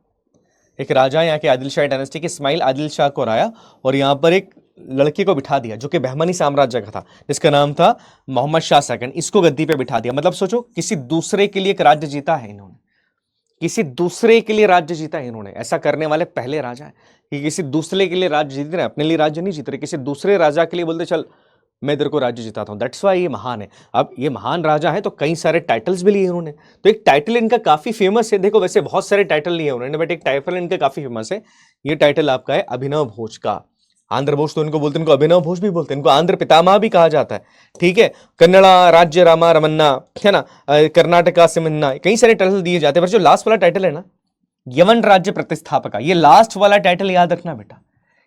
एक राजा यहाँ के आदिल शाही डायनेस्टी के इस्माइल आदिल शाह को हराया, और यहाँ पर एक लड़के को बिठा दिया जो कि बहमनी साम्राज्य का था, जिसका नाम था मोहम्मद शाह सेकंड। इसको गद्दी पे बिठा दिया। मतलब सोचो, किसी दूसरे के लिए एक राज्य जीता है इन्होंने, किसी दूसरे के लिए राज्य जीता है इन्होंने। ऐसा करने वाले पहले राजा है कि किसी दूसरे के लिए राज्य जीत रहे, अपने लिए राज्य नहीं जीत रहे, किसी दूसरे राजा के लिए बोलते चल मैं तेरे को राज्य जिताता हूं। दैट्स वाई ये महान है। अब ये महान राजा है तो कई सारे टाइटल्स भी लिए इन्होंने। तो एक टाइटल इनका काफी फेमस है। देखो, वैसे बहुत सारे टाइटल लिए उन्होंने, बट एक टाइटल इनका काफी फेमस है। ये टाइटल आपका है अभिनव भोज का। आंध्र भोज तो इनको बोलते हैं, इनको अभिनव भोज भी बोलते हैं, इनको आंध्र पितामह भी कहा जाता है। ठीक है, कन्नड़ा राज्य रामा रमन्ना, है ना, कर्नाटका सिमन्ना, कई सारे टाइटल दिए जाते हैं। पर जो लास्ट वाला टाइटल है ना, यवन राज्य प्रतिष्ठापका, ये लास्ट वाला टाइटल याद रखना बेटा।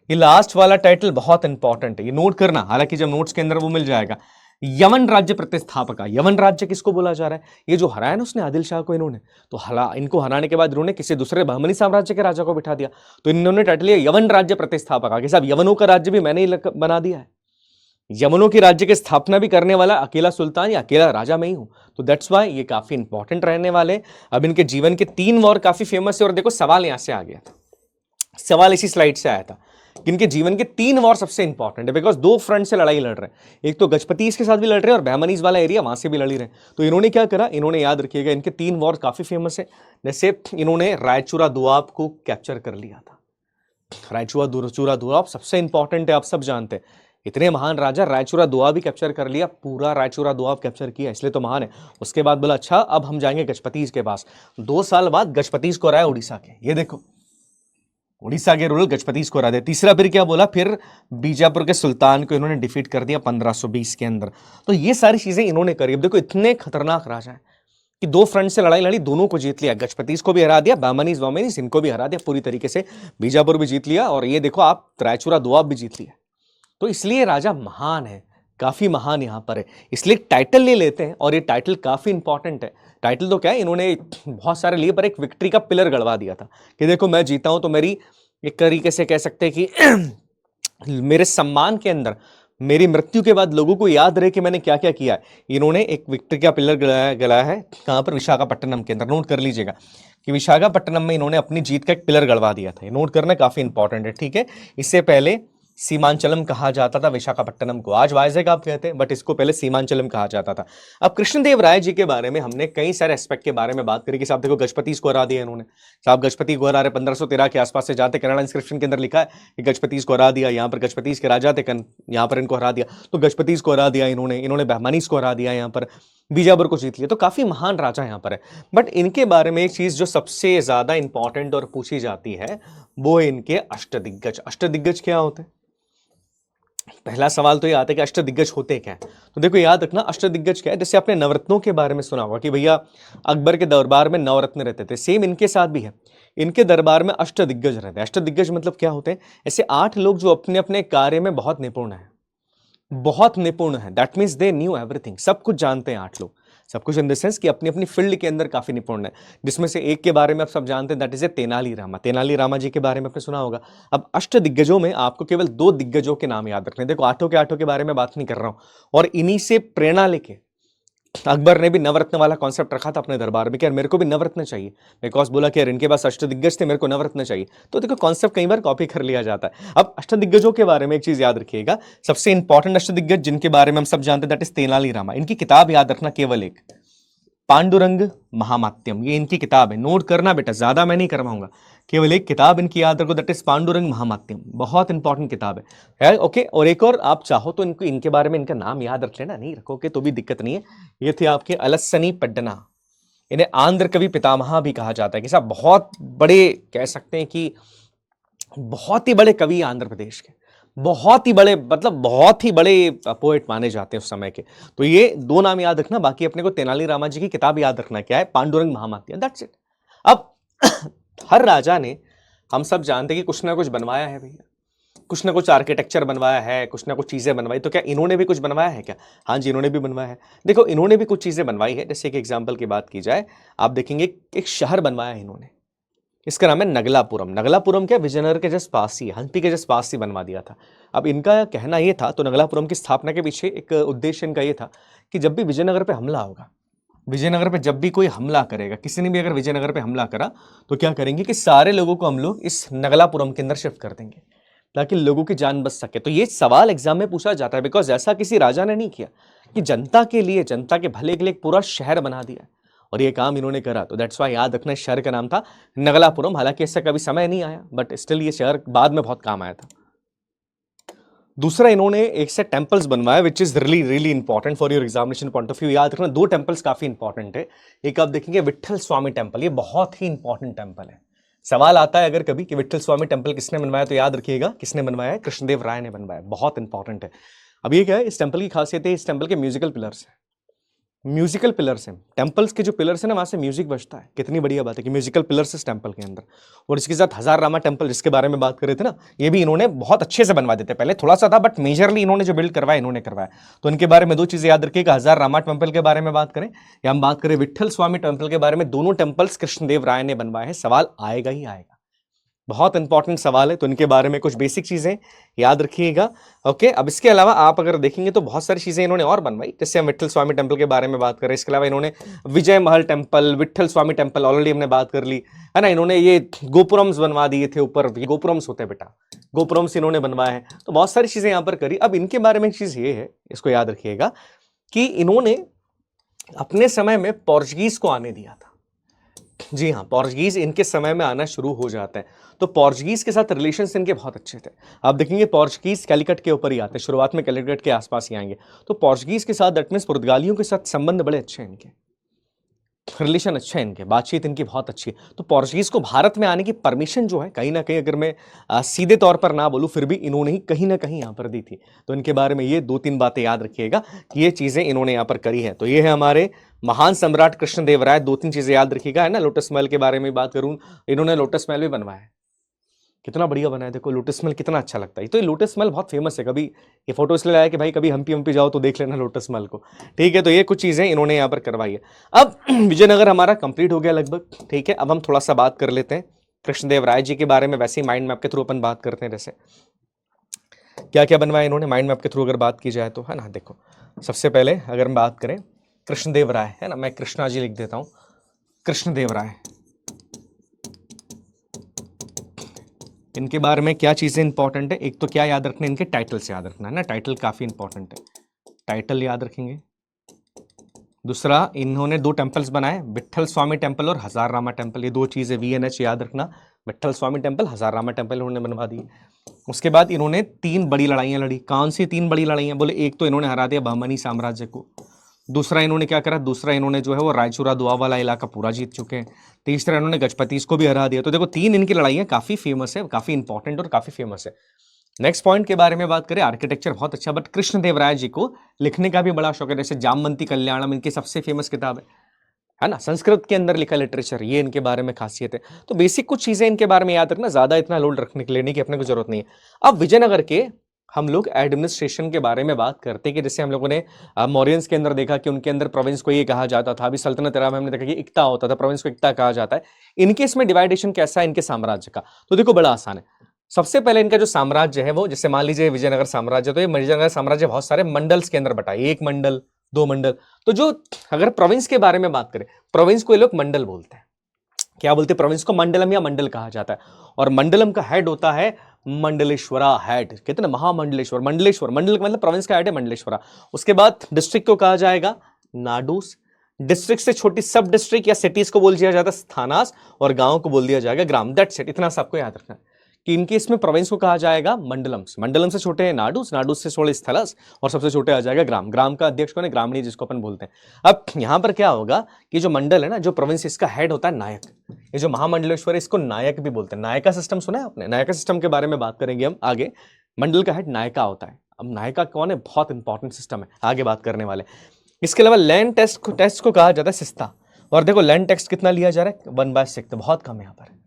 ये लास्ट वाला टाइटल बहुत इंपॉर्टेंट है, ये नोट करना। हालांकि जब नोट्स के अंदर वो मिल जाएगा, यवन राज्य प्रतिष्ठापका। यवन राज्य किसको बोला जा रहा है? ये जो हराया ना उसने आदिल शाह को, इन्होंने तो इनको हराने के बाद इन्होंने किसी दूसरे बहमनी साम्राज्य के राजा को बिठा दिया, तो इन्होंने टाइटल लिया यवन राज्य प्रतिष्ठापका। कि साहब यवनों का राज्य भी मैंने ही बना दिया है, यवनों की राज्य की स्थापना भी करने वाला अकेला सुल्तान या अकेला राजा मैं ही हूं। तो दैट्स वाई ये काफी इंपॉर्टेंट रहने वाले। अब इनके जीवन के 3 वॉर काफी फेमस है। और देखो, सवाल यहां से आ गया था, सवाल इसी स्लाइड से आया था कि इनके जीवन के 3 वॉर सबसे इंपॉर्टेंट है, बिकॉज 2 फ्रंट से लड़ाई लड़ रहे हैं। एक तो गजपतीस के साथ भी लड़ रहे हैं और बहमनीज वाला एरिया वहां से भी लड़ रहे हैं। तो इन्होंने क्या करा? इन्होंने, याद रखिएगा, इनके 3 वॉर काफी फेमस है। जैसे इन्होंने रायचूरा दोआब को कैप्चर कर लिया था। रायचूरा दोआब सबसे इंपॉर्टेंट है, आप सब जानते हैं। इतने महान राजा, रायचूरा दोआब भी कैप्चर कर लिया, पूरा रायचूरा दोआब कैप्चर किया, इसलिए तो महान है। उसके बाद बोला अच्छा अब हम जाएंगे गजपतीस के पास। 2 साल बाद गजपतीस को हराया उड़ीसा के। ये देखो, उड़ीसा के रूरल गजपतीस को हरा दिया। तीसरा फिर क्या बोला? फिर बीजापुर के सुल्तान को इन्होंने डिफीट कर दिया 1520 के अंदर। तो ये सारी चीजें इन्होंने करी। अब देखो, इतने खतरनाक राजा है कि 2 फ्रंट से लड़ाई लड़ी, दोनों को जीत लिया। गजपतीस को भी हरा दिया, बहमनीस इनको भी हरा दिया पूरी तरीके से, बीजापुर भी जीत लिया, और ये देखो आप रायचूरा दोआब भी जीत लिया। तो इसलिए राजा महान है, काफी महान यहां पर है। इसलिए टाइटल ले लेते हैं, और ये टाइटल काफी इंपॉर्टेंट है। टाइटल तो क्या है, इन्होंने बहुत सारे लिए, पर एक विक्ट्री का पिलर गड़वा दिया था कि देखो मैं जीता हूं तो मेरी, एक तरीके से कह सकते हैं कि मेरे सम्मान के अंदर, मेरी मृत्यु के बाद लोगों को याद रहे कि मैंने क्या क्या किया है। इन्होंने एक विक्ट्री का पिलर गड़ाया है। कहां पर? विशाखापट्टनम के अंदर। नोट कर लीजिएगा कि विशाखापट्टनम में इन्होंने अपनी जीत का एक पिलर गड़वा दिया था। नोट करना काफी इंपॉर्टेंट है, ठीक है। इससे पहले सीमांचलम कहा जाता था विशाखापट्टनम को, आज वाइजैक आप कहते हैं, बट इसको पहले सीमांचलम कहा जाता था। अब कृष्णदेव राय जी के बारे में हमने कई सारे एस्पेक्ट के बारे में बात करी कि साहब देखो गजपति को हरा दिया इन्होंने, साहब गजपति को हरा रहे 1513 के आसपास से जाते, कन्नड़ा इंस्क्रिप्शन के अंदर लिखा है कि गजपति को हरा दिया। यहाँ पर गजपति के राजा थे, यहाँ पर इनको हरा दिया, तो गजपति को हरा दिया इन्होंने बहमनीस को हरा दिया, यहाँ पर बीजापुर को जीत लिया। तो काफी महान राजा यहाँ पर है। बट इनके बारे में एक चीज जो सबसे ज्यादा इंपॉर्टेंट और पूछी जाती है, वो इनके अष्टदिग्गज। अष्टदिग्गज क्या होते हैं? पहला सवाल तो ये आता है कि अष्टदिग्गज होते क्या है? तो देखो, याद रखना अष्टदिग्गज क्या है। जैसे आपने नवरत्नों के बारे में सुना होगा कि भैया अकबर के दरबार में नवरत्न रहते थे, सेम इनके साथ भी है। इनके दरबार में अष्टदिग्गज रहते हैं। अष्टदिग्गज मतलब क्या होते हैं? ऐसे 8 लोग जो अपने अपने कार्य में बहुत निपुण है, बहुत निपुण है, that means they knew everything, सब कुछ जानते हैं 8 लोग, सब कुछ इन द सेंस कि अपनी अपनी फील्ड के अंदर काफी निपुण है, जिसमें से एक के बारे में आप सब जानते हैं, that is a Tenali Rama. Tenali Rama ji के बारे में आपने सुना होगा। अब अष्ट दिग्गजों में आपको केवल 2 दिग्गजों के नाम याद रखने, देखो आठों के बारे में बात नहीं कर रहा हूं, और इन्हीं से प्रेरणा लेके अकबर ने भी नवरत्न वाला कॉन्सेप्ट रखा था अपने दरबार में कि यार मेरे को भी नवरत्न चाहिए, बिकॉज बोला कि यार इनके पास अष्टदिग्गज थे, मेरे को नवरत्न चाहिए। तो देखो कॉन्सेप्ट कई बार कॉपी कर लिया जाता है। अब अष्टदिग्गजों के बारे में एक चीज याद रखिएगा, सबसे इंपॉर्टेंट अष्टदिग्गज जिनके बारे में हम सब जानते हैं दैट इज तेनाली रामा। इनकी किताब याद रखना केवल एक, पांडुरंग महामात्यम, ये इनकी किताब है, नोट करना बेटा, ज्यादा मैं नहीं करवाऊंगा, केवल एक किताब इनकी याद रखो, दैट इज पांडुरंग महामात्यम, बहुत इंपॉर्टेंट किताब है ओके। और एक और आप चाहो तो इनको इनके बारे में इनका नाम याद रख लेना, नहीं रखोगे तो भी दिक्कत नहीं है। ये थे आपके अलसनी पड्डना, इन्हें आंध्र कवि पितामह भी कहा जाता है कि साहब बहुत बड़े, कह सकते हैं कि बहुत ही बड़े कवि आंध्र प्रदेश के, बहुत ही बड़े, मतलब बहुत ही बड़े पोएट माने जाते हैं उस समय के। तो ये 2 नाम याद रखना, बाकी अपने को तेनाली रामा जी की किताब याद रखना क्या है, पांडुरंग महामात्यम, दैट्स इट। अब हर राजा ने, हम सब जानते हैं कि कुछ ना कुछ बनवाया है भैया, कुछ ना कुछ आर्किटेक्चर बनवाया है, कुछ ना कुछ चीजें बनवाई, तो क्या इन्होंने भी कुछ बनवाया है क्या? हाँ जी, इन्होंने भी बनवाया है। देखो इन्होंने भी कुछ चीजें बनवाई है, जैसे कि एग्जाम्पल की बात की जाए, आप देखेंगे एक शहर बनवाया है इन्होंने, इसका नाम है नगलापुरम। नगलापुरम क्या, विजयनगर के जस्ट पास ही, हंपी के जस्ट पास ही बनवा दिया था। अब इनका कहना यह था, तो नगलापुरम की स्थापना के पीछे एक उद्देश्य इनका यह था कि जब भी विजयनगर पे हमला होगा, विजयनगर पे जब भी कोई हमला करेगा, किसी ने भी अगर विजयनगर पे हमला करा, तो क्या करेंगे कि सारे लोगों को हम लोग इस नगलापुरम के अंदर शिफ्ट कर देंगे ताकि लोगों की जान बच सके। तो ये सवाल एग्जाम में पूछा जाता है, बिकॉज ऐसा किसी राजा ने नहीं किया कि जनता के लिए, जनता के भले के लिए एक पूरा शहर बना दिया, और ये काम इन्होंने करा। तो दैट्स वाई याद रखना, इस शहर का नाम था नगलापुरम। हालांकि इससे कभी समय नहीं आया, बट स्टिल ये शहर बाद में बहुत काम आया था। दूसरा, इन्होंने एक से टेंपल्स बनवाया which is really really important for your examination point of view. याद रखना 2 टेंपल्स काफी इंपॉर्टेंट है। एक आप देखेंगे विट्ठल स्वामी टेंपल, ये बहुत ही इंपॉर्टेंट टेंपल है। सवाल आता है अगर कभी कि विट्ठल स्वामी टेंपल किसने बनवाया, तो याद रखिएगा किसने बनवाया है, कृष्णदेव राय ने बनवाया, बहुत इंपॉर्टेंट है। अब ये क्या है, इस टेंपल की खासियत है, इस टेंपल के म्यूजिकल पिलर्स है, म्यूजिकल पिलर्स हैं। टेंपल्स के जो पिलर्स हैं ना, वहां से म्यूजिक बजता है। कितनी बढ़िया बात है कि म्यूजिकल पिलर्स इस टेंपल के अंदर। और इसके साथ हजार रामा टेंपल, जिसके बारे में बात कर रहे थे ना, ये भी इन्होंने बहुत अच्छे से बनवा देते। पहले थोड़ा सा था, बट मेजरली इन्होंने जो बिल्ड करवाया, इन्होंने करवाया। तो इनके बारे में 2 चीजें याद रखिएगा, हजार रामा टेंपल के बारे में बात करें या हम बात करें विट्ठल स्वामी टेंपल के बारे में, दोनों टेंपल्स कृष्णदेव राय ने बनवाए हैं। सवाल आएगा ही आएगा, बहुत इंपॉर्टेंट सवाल है। तो इनके बारे में कुछ बेसिक चीजें याद रखिएगा ओके। अब इसके अलावा आप अगर देखेंगे तो बहुत सारी चीजें इन्होंने और बनवाई, जैसे हम विट्ठल स्वामी टेंपल के बारे में बात करें, इसके अलावा इन्होंने विजय महल टेंपल, विट्ठल स्वामी टेंपल ऑलरेडी हमने बात कर ली है ना। इन्होंने ये गोपुरम्स बनवा दिए थे ऊपर, गोपुरम्स होते हैं बेटा, गोपुरम्स इन्होंने बनवाए हैं। तो बहुत सारी चीजें यहां पर करी। अब इनके बारे में एक चीज ये है, इसको याद रखिएगा कि इन्होंने अपने समय में पोर्चुगीज को आने दिया था। जी हाँ, पोर्चुगीज इनके समय में आना शुरू हो जाते हैं। तो पोर्चुगीज के साथ रिलेशंस इनके बहुत अच्छे थे। आप देखेंगे पोर्चुगीज कैलिकट के ऊपर ही आते हैं, शुरुआत में कैलिकट के आसपास ही आएंगे। तो पोर्चुगीज के साथ, दैट मींस पुर्तगालियों के साथ संबंध बड़े अच्छे हैं इनके, रिलेशन अच्छे हैं इनके, बातचीत इनकी बहुत अच्छी है। तो पोर्चुगीज को भारत में आने की परमिशन जो है, कहीं ना कहीं, अगर मैं सीधे तौर पर ना बोलूं, फिर भी इन्होंने ही कहीं ना कहीं यहाँ पर दी थी। तो इनके बारे में ये 2-3 बातें याद रखिएगा कि ये चीजें इन्होंने यहाँ पर करी है। तो ये है हमारे महान सम्राट कृष्णदेव राय। 2-3 चीजें याद रखिएगा है ना। लोटस महल के बारे में बात करूं, इन्होंने लोटस महल भी बनवाया है, कितना बढ़िया बना है। देखो लोटस महल कितना अच्छा लगता है। तो ये लोटस महल बहुत फेमस है, कभी ये फोटो इसलिए लाया कि भाई कभी हम्पी जाओ तो देख लेना लोटस महल को, ठीक है। तो ये कुछ चीजें इन्होंने यहाँ पर करवाई है। अब विजयनगर हमारा कंप्लीट हो गया लगभग, ठीक है। अब हम थोड़ा सा बात कर लेते हैं कृष्णदेव राय जी के बारे में, वैसे ही माइंड मैप के थ्रू अपन बात करते हैं, जैसे क्या क्या बनवाया इन्होंने माइंड मैप के थ्रू अगर बात की जाए तो, है ना। देखो सबसे पहले अगर हम बात करें कृष्णदेव राय, है ना, मैं कृष्णा जी लिख देता हूं, कृष्णदेव राय, इनके बारे में क्या चीजें इंपॉर्टेंट है। एक तो क्या याद रखना, इनके टाइटल से याद रखना है ना, टाइटल काफी इंपॉर्टेंट है, टाइटल याद रखेंगे। दूसरा, इन्होंने 2 टेंपल्स बनाए, विट्ठल स्वामी टेंपल और हजार रामा टेंपल, ये 2 चीजें VNH याद रखना, विट्ठल स्वामी टेंपल, हजार रामा टेंपल इन्होंने बनवा दी। उसके बाद इन्होंने 3 बड़ी लड़ाइयां लड़ी। कौन सी 3 बड़ी लड़ाइयां? बोले एक तो इन्होंने हरा दिया बहमनी साम्राज्य को, दूसरा इन्होंने क्या करा, दूसरा इन्होंने जो है वो रायचूरा दुआ वाला इलाका पूरा जीत चुके हैं, तीसरा इन्होंने गजपति को भी हरा दिया। तो देखो 3 इनकी लड़ाइयां काफी फेमस है, काफी इंपॉर्टेंट और काफी फेमस है। नेक्स्ट पॉइंट के बारे में बात करें, आर्किटेक्चर बहुत अच्छा, बट कृष्णदेव राय जी को लिखने का भी बड़ा शौक है। जैसे जामवंती कल्याणम इनकी सबसे फेमस किताब है ना, संस्कृत के अंदर लिखा लिटरेचर, ये इनके बारे में खासियत है। तो बेसिक कुछ चीजें इनके बारे में याद रखना, ज्यादा इतना लोड रखने के लिए नहीं कि अपने को जरूरत नहीं है। अब विजयनगर के हम लोग एडमिनिस्ट्रेशन के बारे में बात करते हैं कि जैसे हम लोगों ने मौर्यंस के अंदर देखा कि उनके अंदर प्रोविंस को ये कहा जाता था, अभी सल्तनत एरा में हमने देखा कि इक्ता होता था, प्रोविंस को इक्ता कहा जाता है। इनके इसमें डिवाइडेशन कैसा है इनके साम्राज्य का, तो देखो बड़ा आसान है। सबसे पहले इनका जो साम्राज्य है वो, जैसे मान लीजिए विजयनगर साम्राज्य, तो ये विजयनगर साम्राज्य बहुत सारे मंडल्स के अंदर बटा है, एक मंडल, दो मंडल। तो जो अगर प्रोविंस के बारे में बात करें, प्रोविंस को ये लोग मंडल बोलते हैं। क्या बोलते हैं? प्रोविंस को मंडलम या मंडल कहा जाता है। और मंडलम का हेड होता है मंडलेश्वरा हेड, कहते हैं ना महामंडलेश्वर, मंडलेश्वर, मंडल का मतलब प्रोविंस का हेड है मंडलेश्वरा। उसके बाद डिस्ट्रिक्ट को कहा जाएगा नाडूस। डिस्ट्रिक्ट से छोटी सब डिस्ट्रिक्ट या सिटीज को बोल दिया जाता है स्थानास, और गांव को बोल दिया जाएगा ग्राम। दैट्स इट, इतना सबको याद रखना है कि इनके इसमें प्रोविंस को कहा जाएगा मंडलम्स। मंडलम से छोटे हैं नाडूस, नाडूस से छोटे स्थलस, और सबसे छोटे आ जाएगा ग्राम। ग्राम का अध्यक्ष कौन है? ग्रामणी, जिसको अपन बोलते हैं। अब यहां पर क्या होगा कि जो मंडल है ना, जो प्रोविंस, इसका हेड होता है नायक। ये जो महामंडलेश्वर है इसको नायक भी बोलते हैं। नायका सिस्टम सुना है आपने? नायका सिस्टम के बारे में बात करेंगे हम आगे। मंडल का हेड नायका होता है। अब नायका कौन है? बहुत इंपॉर्टेंट सिस्टम है, आगे बात करने वाले। इसके अलावा लैंड टेस्ट को कहा जाता है सिस्ता। और देखो लैंड टैक्स कितना लिया जा रहा है? 1/6, बहुत कम है यहाँ पर,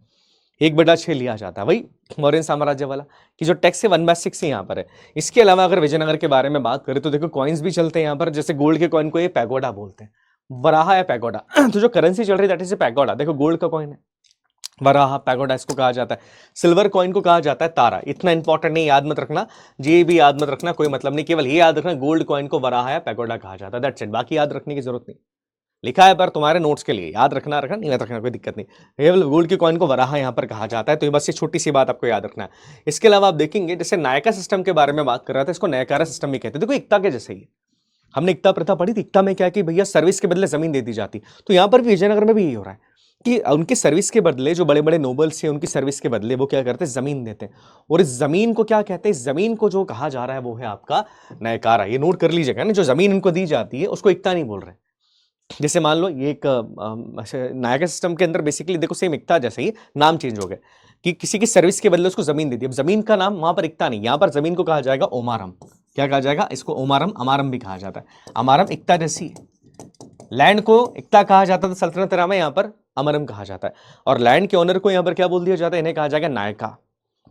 1/6 लिया जाता है। वही मौर्य साम्राज्य वाला कि जो टैक्स है 1/6 ही यहाँ पर है। इसके अलावा अगर विजयनगर के बारे में बात करें तो देखो कॉइन्स भी चलते हैं यहाँ पर। जैसे गोल्ड के कॉइन को ये पैगोडा बोलते हैं, वराहा या पैगोडा। तो जो करेंसी चल रही है दैट इज पैगोडा। देखो गोल्ड का कॉइन है, वराहा, पैगोडा इसको कहा जाता है। सिल्वर कॉइन को कहा जाता है तारा। इतना इंपॉर्टेंट नहीं, याद मत रखना, ये भी याद मत रखना, कोई मतलब नहीं, केवल ये याद रखना गोल्ड कॉइन को वराहा या पैगोडा कहा जाता है। दैट्स इट, बाकी याद रखने की जरूरत नहीं। लिखा है पर तुम्हारे नोट्स के लिए, याद रखना नहीं याद रखना कोई दिक्कत नहीं। केवल गोल्ड की कॉइन को वराहा यहाँ पर कहा जाता है, तो ये बस ये छोटी सी बात आपको याद रखना है। इसके अलावा आप देखेंगे जैसे नायका सिस्टम के बारे में बात कर रहा था, इसको नयकारा सिस्टम भी कहते हैं। देखो एकता के जैसे ही हमने एकता प्रथा पढ़ी थी। एकता में क्या कि भैया सर्विस के बदले जमीन दे दी जाती, तो यहाँ पर भी विजयनगर में भी यही हो रहा है कि उनकी सर्विस के बदले, जो बड़े बड़े नोबल्स हैं उनकी सर्विस के बदले वो क्या करते हैं? जमीन देते हैं। और इस जमीन को क्या कहते हैं? इस जमीन को जो कहा जा रहा है वो है आपका नयकारा। ये नोट कर लीजिएगा ना, जो जमीन इनको दी जाती है उसको एकता नहीं बोल रहे। जैसे मान लो ये एक नायका सिस्टम के अंदर बेसिकली देखो सेम एकता जैसे ही नाम चेंज हो गया कि किसी की सर्विस के बदले उसको जमीन दे दी। अब जमीन का नाम वहां पर एकता नहीं, यहां पर जमीन को कहा जाएगा ओमारम। क्या कहा जाएगा? इसको ओमारम, अमारम भी कहा जाता है। अमारम एकता जैसी, लैंड को एकता कहा जाता था सल्तनत एरा में, यहां पर अमरम कहा जाता है। और लैंड के ओनर को यहां पर क्या बोल दिया जाता है? इन्हें कहा जाएगा नायका।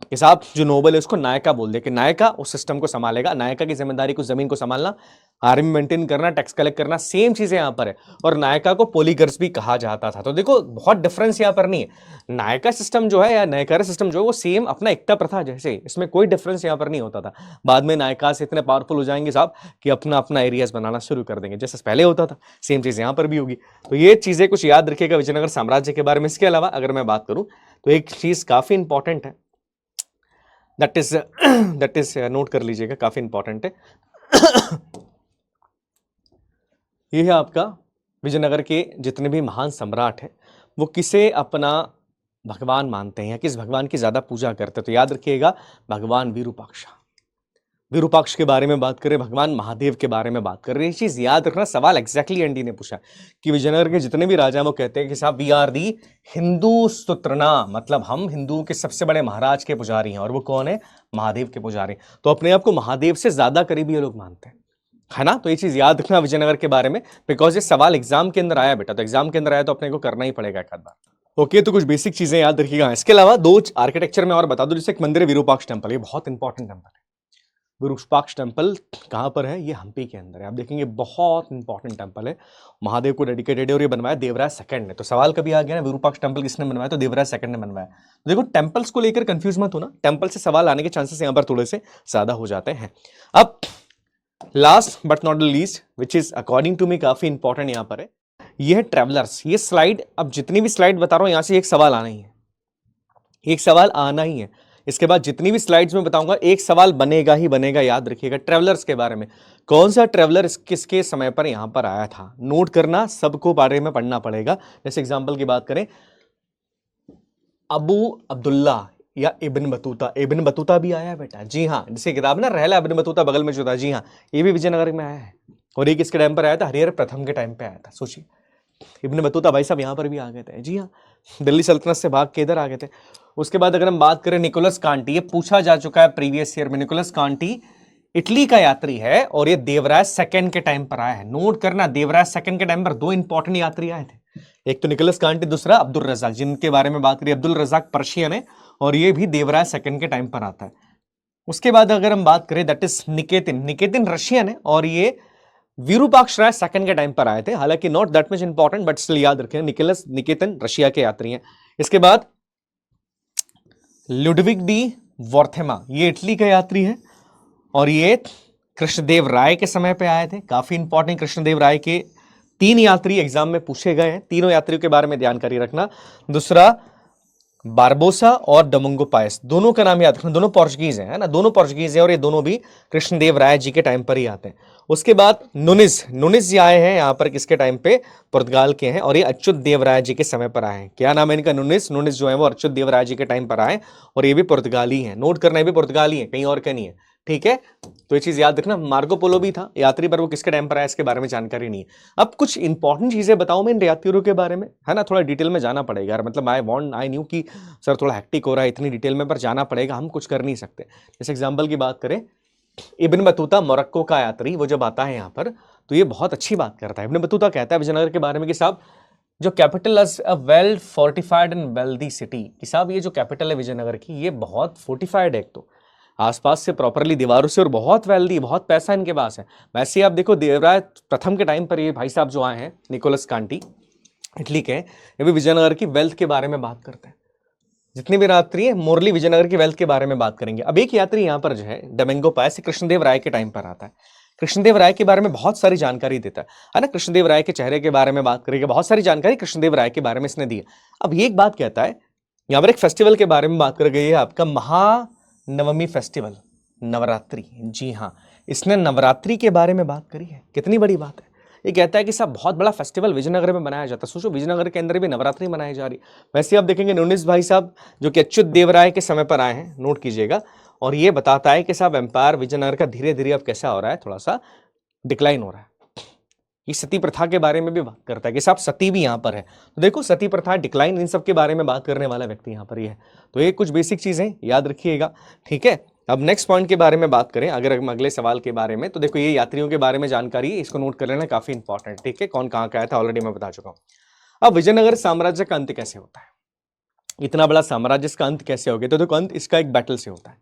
के साथ जो नोबल है उसको नायका बोल दे कि नायका उस सिस्टम को संभालेगा। नायका की जिम्मेदारी को जमीन को संभालना, आर्मी मेंटेन करना, टैक्स कलेक्ट करना, सेम चीजें यहां पर है। और नायका को पोलीगर्स भी कहा जाता था। तो देखो बहुत डिफरेंस यहां पर नहीं है। नायका सिस्टम जो है या नायकारा सिस्टम जो है वो सेम अपना एकता प्रथा जैसे, इसमें कोई डिफरेंस यहां पर नहीं होता था। बाद में नायका से इतने पावरफुल हो जाएंगे साहब कि अपना अपना एरियाज बनाना शुरू कर देंगे, जैसे पहले होता था सेम चीज यहां पर भी होगी। तो ये चीजें कुछ याद रखिएगा विजयनगर साम्राज्य के बारे में। इसके अलावा अगर मैं बात करूं तो एक चीज काफी इंपॉर्टेंट है, दैट इज नोट कर लीजिएगा, काफी इंपॉर्टेंट है। ये है आपका विजयनगर के जितने भी महान सम्राट हैं वो किसे अपना भगवान मानते हैं या किस भगवान की ज्यादा पूजा करते हैं? तो याद रखिएगा भगवान विरूपाक्ष। विरूपाक्ष के बारे में बात करें, भगवान महादेव के बारे में बात कर रहे हैं। ये चीज याद रखना, सवाल एग्जैक्टली एनडी ने पूछा कि विजयनगर के जितने भी राजा वो कहते हैं कि साहब वी आर दी हिंदू स्तुत्रना, मतलब हम हिंदुओं के सबसे बड़े महाराज के पुजारी हैं। और वो कौन है? महादेव के पुजारी। तो अपने आप को महादेव से ज्यादा करीबी ये लोग मानते हैं, है ना। तो ये चीज याद रखना विजयनगर के बारे में, बिकॉज ये सवाल एग्जाम के अंदर आया बेटा, तो एग्जाम के अंदर आया तो अपने को करना ही पड़ेगा एक आध बार। ओके, तो कुछ बेसिक चीजें याद रखिएगा। इसके अलावा दो आर्किटेक्चर में और बता दो, जैसे एक मंदिर है विरूपाक्ष टेम्पल, ये बहुत इंपॉर्टेंट टेम्पल है। विरूपाक्ष टेम्पल कहाँ पर है? ये हम्पी के अंदर है। आप देखेंगे बहुत इंपॉर्टेंट टेम्पल है, महादेव को डेडिकेटेड है। और ये बनवाया देवराज सेकंड ने। तो सवाल कभी आ गया ना विरूपाक्ष टेम्पल किसने बनवाया? तो देवराज सेकंड ने बनवाया। तो देखो टेम्पल्स को लेकर कंफ्यूज मत होना, टेम्पल से सवाल आने के चांसेस यहाँ पर थोड़े से ज्यादा हो जाते हैं। अब last but not the least, which is according to me काफी इंपॉर्टेंट यहाँ पर है, ये है ट्रेवलर्स। ये स्लाइड, अब जितनी भी स्लाइड बता रहा हूं यहां से एक सवाल आना ही है, एक सवाल आना ही है। इसके बाद जितनी भी स्लाइड्स में बताऊंगा एक सवाल बनेगा ही बनेगा, याद रखिएगा। ट्रेवलर्स के बारे में, कौन सा ट्रेवलर किसके समय पर यहां पर आया था, नोट करना, सबको बारे में पढ़ना पड़ेगा। जैसे एग्जांपल की बात करें, अबू अब्दुल्ला या इब्न बतूता। इब्न बतूता भी आया है बेटा, जी हाँ। जैसे किताब ना रहला इब्न बतूता बगल में जो था, जी हाँ, ये भी विजयनगर में आया है। और ये किसके टाइम पर आया था? हरिहर प्रथम के टाइम पे आया था। सोचिए, इब्न बतूता भाई साहब यहाँ पर भी आ गए थे, जी हाँ, दिल्ली सल्तनत से भाग के इधर आ गए थे। उसके बाद अगर हम बात करें निकोलस कांटी, ये पूछा जा चुका है प्रीवियस ईयर में। निकोलस कांटी इटली का यात्री है और ये देवराज सेकंड के टाइम पर आया है। नोट करना, देवराज सेकंड के टाइम पर दो इंपॉर्टेंट यात्री आए थे, एक तो निकोलस कांटी, दूसरा अब्दुल रजाक, जिनके बारे में बात करिए। अब्दुल रजाक पर्शियन है और ये भी देवराज सेकंड के टाइम पर आता है। उसके बाद अगर हम बात करें दैट इज निकेतिन। निकेतिन रशियन है और ये विरूपाक्ष राय सेकंड के टाइम पर आए थे, हालांकि not that much important but still याद रखें निकोलस निकेतिन रशिया के यात्री हैं। इसके बाद लुडविग डी वॉर्थेमा, ये इटली के यात्री हैं और ये कृष्णदेव राय के समय पे आए थे। काफी इंपॉर्टेंट कृष्णदेव राय के 3 यात्री एग्जाम में पूछे गए हैं, तीनों यात्रियों के बारे में जानकारी रखना। दूसरा बारबोसा और डोमिंगो पायस, दोनों का नाम याद रखना, दोनों पोर्चुगीज हैं, है ना, दोनों पोर्चुगीज हैं और ये दोनों भी कृष्णदेव राय जी के टाइम पर ही आते हैं। उसके बाद नुनिस, नुनिस जी आए हैं यहाँ पर किसके टाइम पे, पुर्तगाल के हैं और ये अच्युत देव राय जी के समय पर आए हैं। क्या नाम है इनका, नुनिस। नुनिस जो है वो अच्युत देव राय जी के टाइम पर आए और ये भी पुर्तगाली हैं, नोट करना, ये भी पुर्तगाली है, कहीं और का नहीं है, ठीक है। तो ये चीज याद रखना। मार्को पोलो भी था यात्री पर, वो किसके टाइम पर आया इसके बारे में जानकारी नहीं है। अब कुछ इंपॉर्टेंट चीजें बताऊं मैं इन यात्रियों के बारे में, है ना, थोड़ा डिटेल में जाना पड़ेगा यार, मतलब आई न्यू कि सर थोड़ा हेक्टिक हो रहा है इतनी डिटेल में, पर जाना पड़ेगा, हम कुछ कर नहीं सकते। जैसे एग्जाम्पल की बात करें, इब्न बतूता मोरक्को का यात्री, वो जब आता है यहाँ पर तो ये बहुत अच्छी बात करता है। इब्न बतूता कहता है विजयनगर के बारे में कि साहब जो capital is a well fortified and wealthy city, कि साहब ये जो कैपिटल है विजयनगर की, ये बहुत फोर्टिफाइड है, एक तो आसपास से प्रॉपरली दीवारों से, और बहुत वेल्दी, बहुत पैसा इनके पास है। वैसे ही आप देखो देवराय प्रथम के टाइम पर ये भाई साहब जो आए हैं निकोलस कांटी इटली के, ये भी विजयनगर की वेल्थ के बारे में बात करते हैं। जितने भी यात्री है मोरली विजयनगर की वेल्थ के बारे में बात करेंगे। अब एक यात्री यहाँ पर जो है डोमिंगो पायस, कृष्णदेव राय के टाइम पर आता है। कृष्णदेव राय के बारे में बहुत सारी जानकारी देता है ना, कृष्णदेव राय के चेहरे के बारे में बात करेंगे, बहुत सारी जानकारी कृष्णदेव राय के बारे में इसने दी है। अब ये एक बात कहता है, यहाँ पर एक फेस्टिवल के बारे में बात कर गई है आपका महानवमी फेस्टिवल, नवरात्रि। जी हाँ, इसने नवरात्रि के बारे में बात करी है, कितनी बड़ी बात है। ये कहता है कि साहब बहुत बड़ा फेस्टिवल विजयनगर में मनाया जाता है, सोचो विजयनगर के अंदर भी नवरात्रि मनाई जा रही। वैसे आप देखेंगे नुनिस भाई साहब जो कि अच्युत देव राय के समय पर आए हैं, नोट कीजिएगा, और ये बताता है कि साहब एम्पायर विजयनगर का धीरे धीरे अब कैसा हो रहा है, थोड़ा सा डिक्लाइन हो रहा है। ये सती प्रथा के बारे में भी बात करता है कि साहब सती भी यहाँ पर है, तो देखो सती प्रथा, डिक्लाइन, इन सब के बारे में बात करने वाला व्यक्ति यहाँ पर ही है। तो ये कुछ बेसिक चीजें याद रखिएगा, ठीक है। अब नेक्स्ट पॉइंट के बारे में बात करें, अगर हम अगले सवाल के बारे में, तो देखो ये यात्रियों के बारे में जानकारी, इसको नोट कर लेना, काफी इंपॉर्टेंट, ठीक है। कौन कहाँ का आया था ऑलरेडी मैं बता चुका हूँ। अब विजयनगर साम्राज्य का अंत कैसे होता है, इतना बड़ा साम्राज्य का अंत कैसे हो गया, तो देखो अंत इसका एक बैटल से होता है।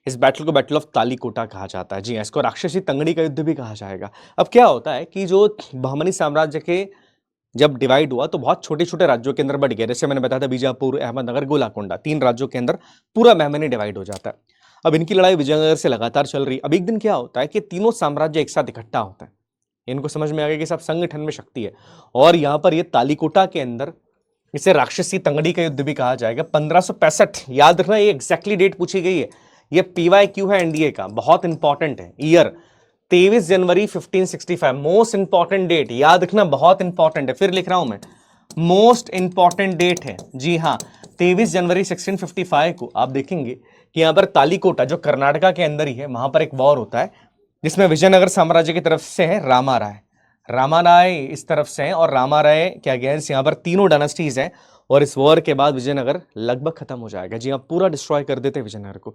इस बैटल को बैटल ऑफ तालीकोटा कहा जाता है। जी हाँ, इसको राक्षसी तंगड़ी का युद्ध भी कहा जाएगा। अब क्या होता है कि जो बहमनी साम्राज्य के जब डिवाइड हुआ तो बहुत छोटे छोटे राज्यों के अंदर बढ़ गया, जैसे मैंने बताया था बीजापुर, अहमदनगर, गोलाकोंडा, 3 राज्यों के अंदर पूरा बहमनी डिवाइड हो जाता है। अब इनकी लड़ाई विजयनगर से लगातार चल रही। अब एक दिन क्या होता है कि तीनों साम्राज्य एक साथ इकट्ठा होता है, इनको समझ में आ गया कि सब संगठन में शक्ति है, और यहाँ पर ये तालीकोटा के अंदर, इसे राक्षसी तंगड़ी का युद्ध भी कहा जाएगा, 1565, याद रखना ये एग्जैक्टली डेट पूछी गई है, ये PYQ है एनडीए का, बहुत इंपॉर्टेंट है ईयर, 23 जनवरी 1565, मोस्ट इंपॉर्टेंट डेट, याद रखना बहुत इंपॉर्टेंट है, फिर लिख रहा हूं मैं, मोस्ट इंपॉर्टेंट डेट है। जी हाँ, 23 जनवरी 1655 को आप देखेंगे कि यहां पर तालीकोटा जो कर्नाटका के अंदर ही है, वहां पर एक वॉर होता है जिसमें विजयनगर साम्राज्य की तरफ से है रामा राय, रामा राय इस तरफ से हैं, और रामा राय के अगेंस्ट यहाँ पर तीनों डायनेस्टीज हैं, और इस वॉर के बाद विजयनगर लगभग खत्म हो जाएगा। जी हाँ, पूरा डिस्ट्रॉय कर देते हैं विजयनगर को,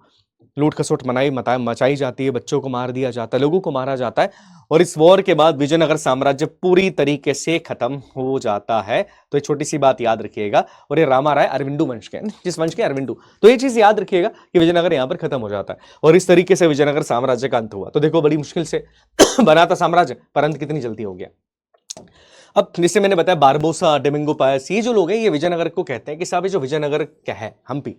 लूट खसोट मचाई जाती है, बच्चों को मार दिया जाता है, लोगों को मारा जाता है, और इस वॉर के बाद विजयनगर साम्राज्य पूरी तरीके से खत्म हो जाता है। तो ये छोटी सी बात याद रखिएगा, और ये रामा राय अरविंदू वंश के, जिस वंश के अरविंदू, तो ये चीज याद रखिएगा कि विजयनगर यहाँ पर खत्म हो जाता है, और इस तरीके से विजयनगर साम्राज्य का अंत हुआ। तो देखो बड़ी मुश्किल से बना था साम्राज्य, पर अंत कितनी जल्दी हो गया। अब जैसे मैंने बताया बारबोसा, डोमिंगो पायस, ये जो लोग हैं ये विजयनगर को कहते हैं कि साहब ये जो विजयनगर क्या है, हम्पी,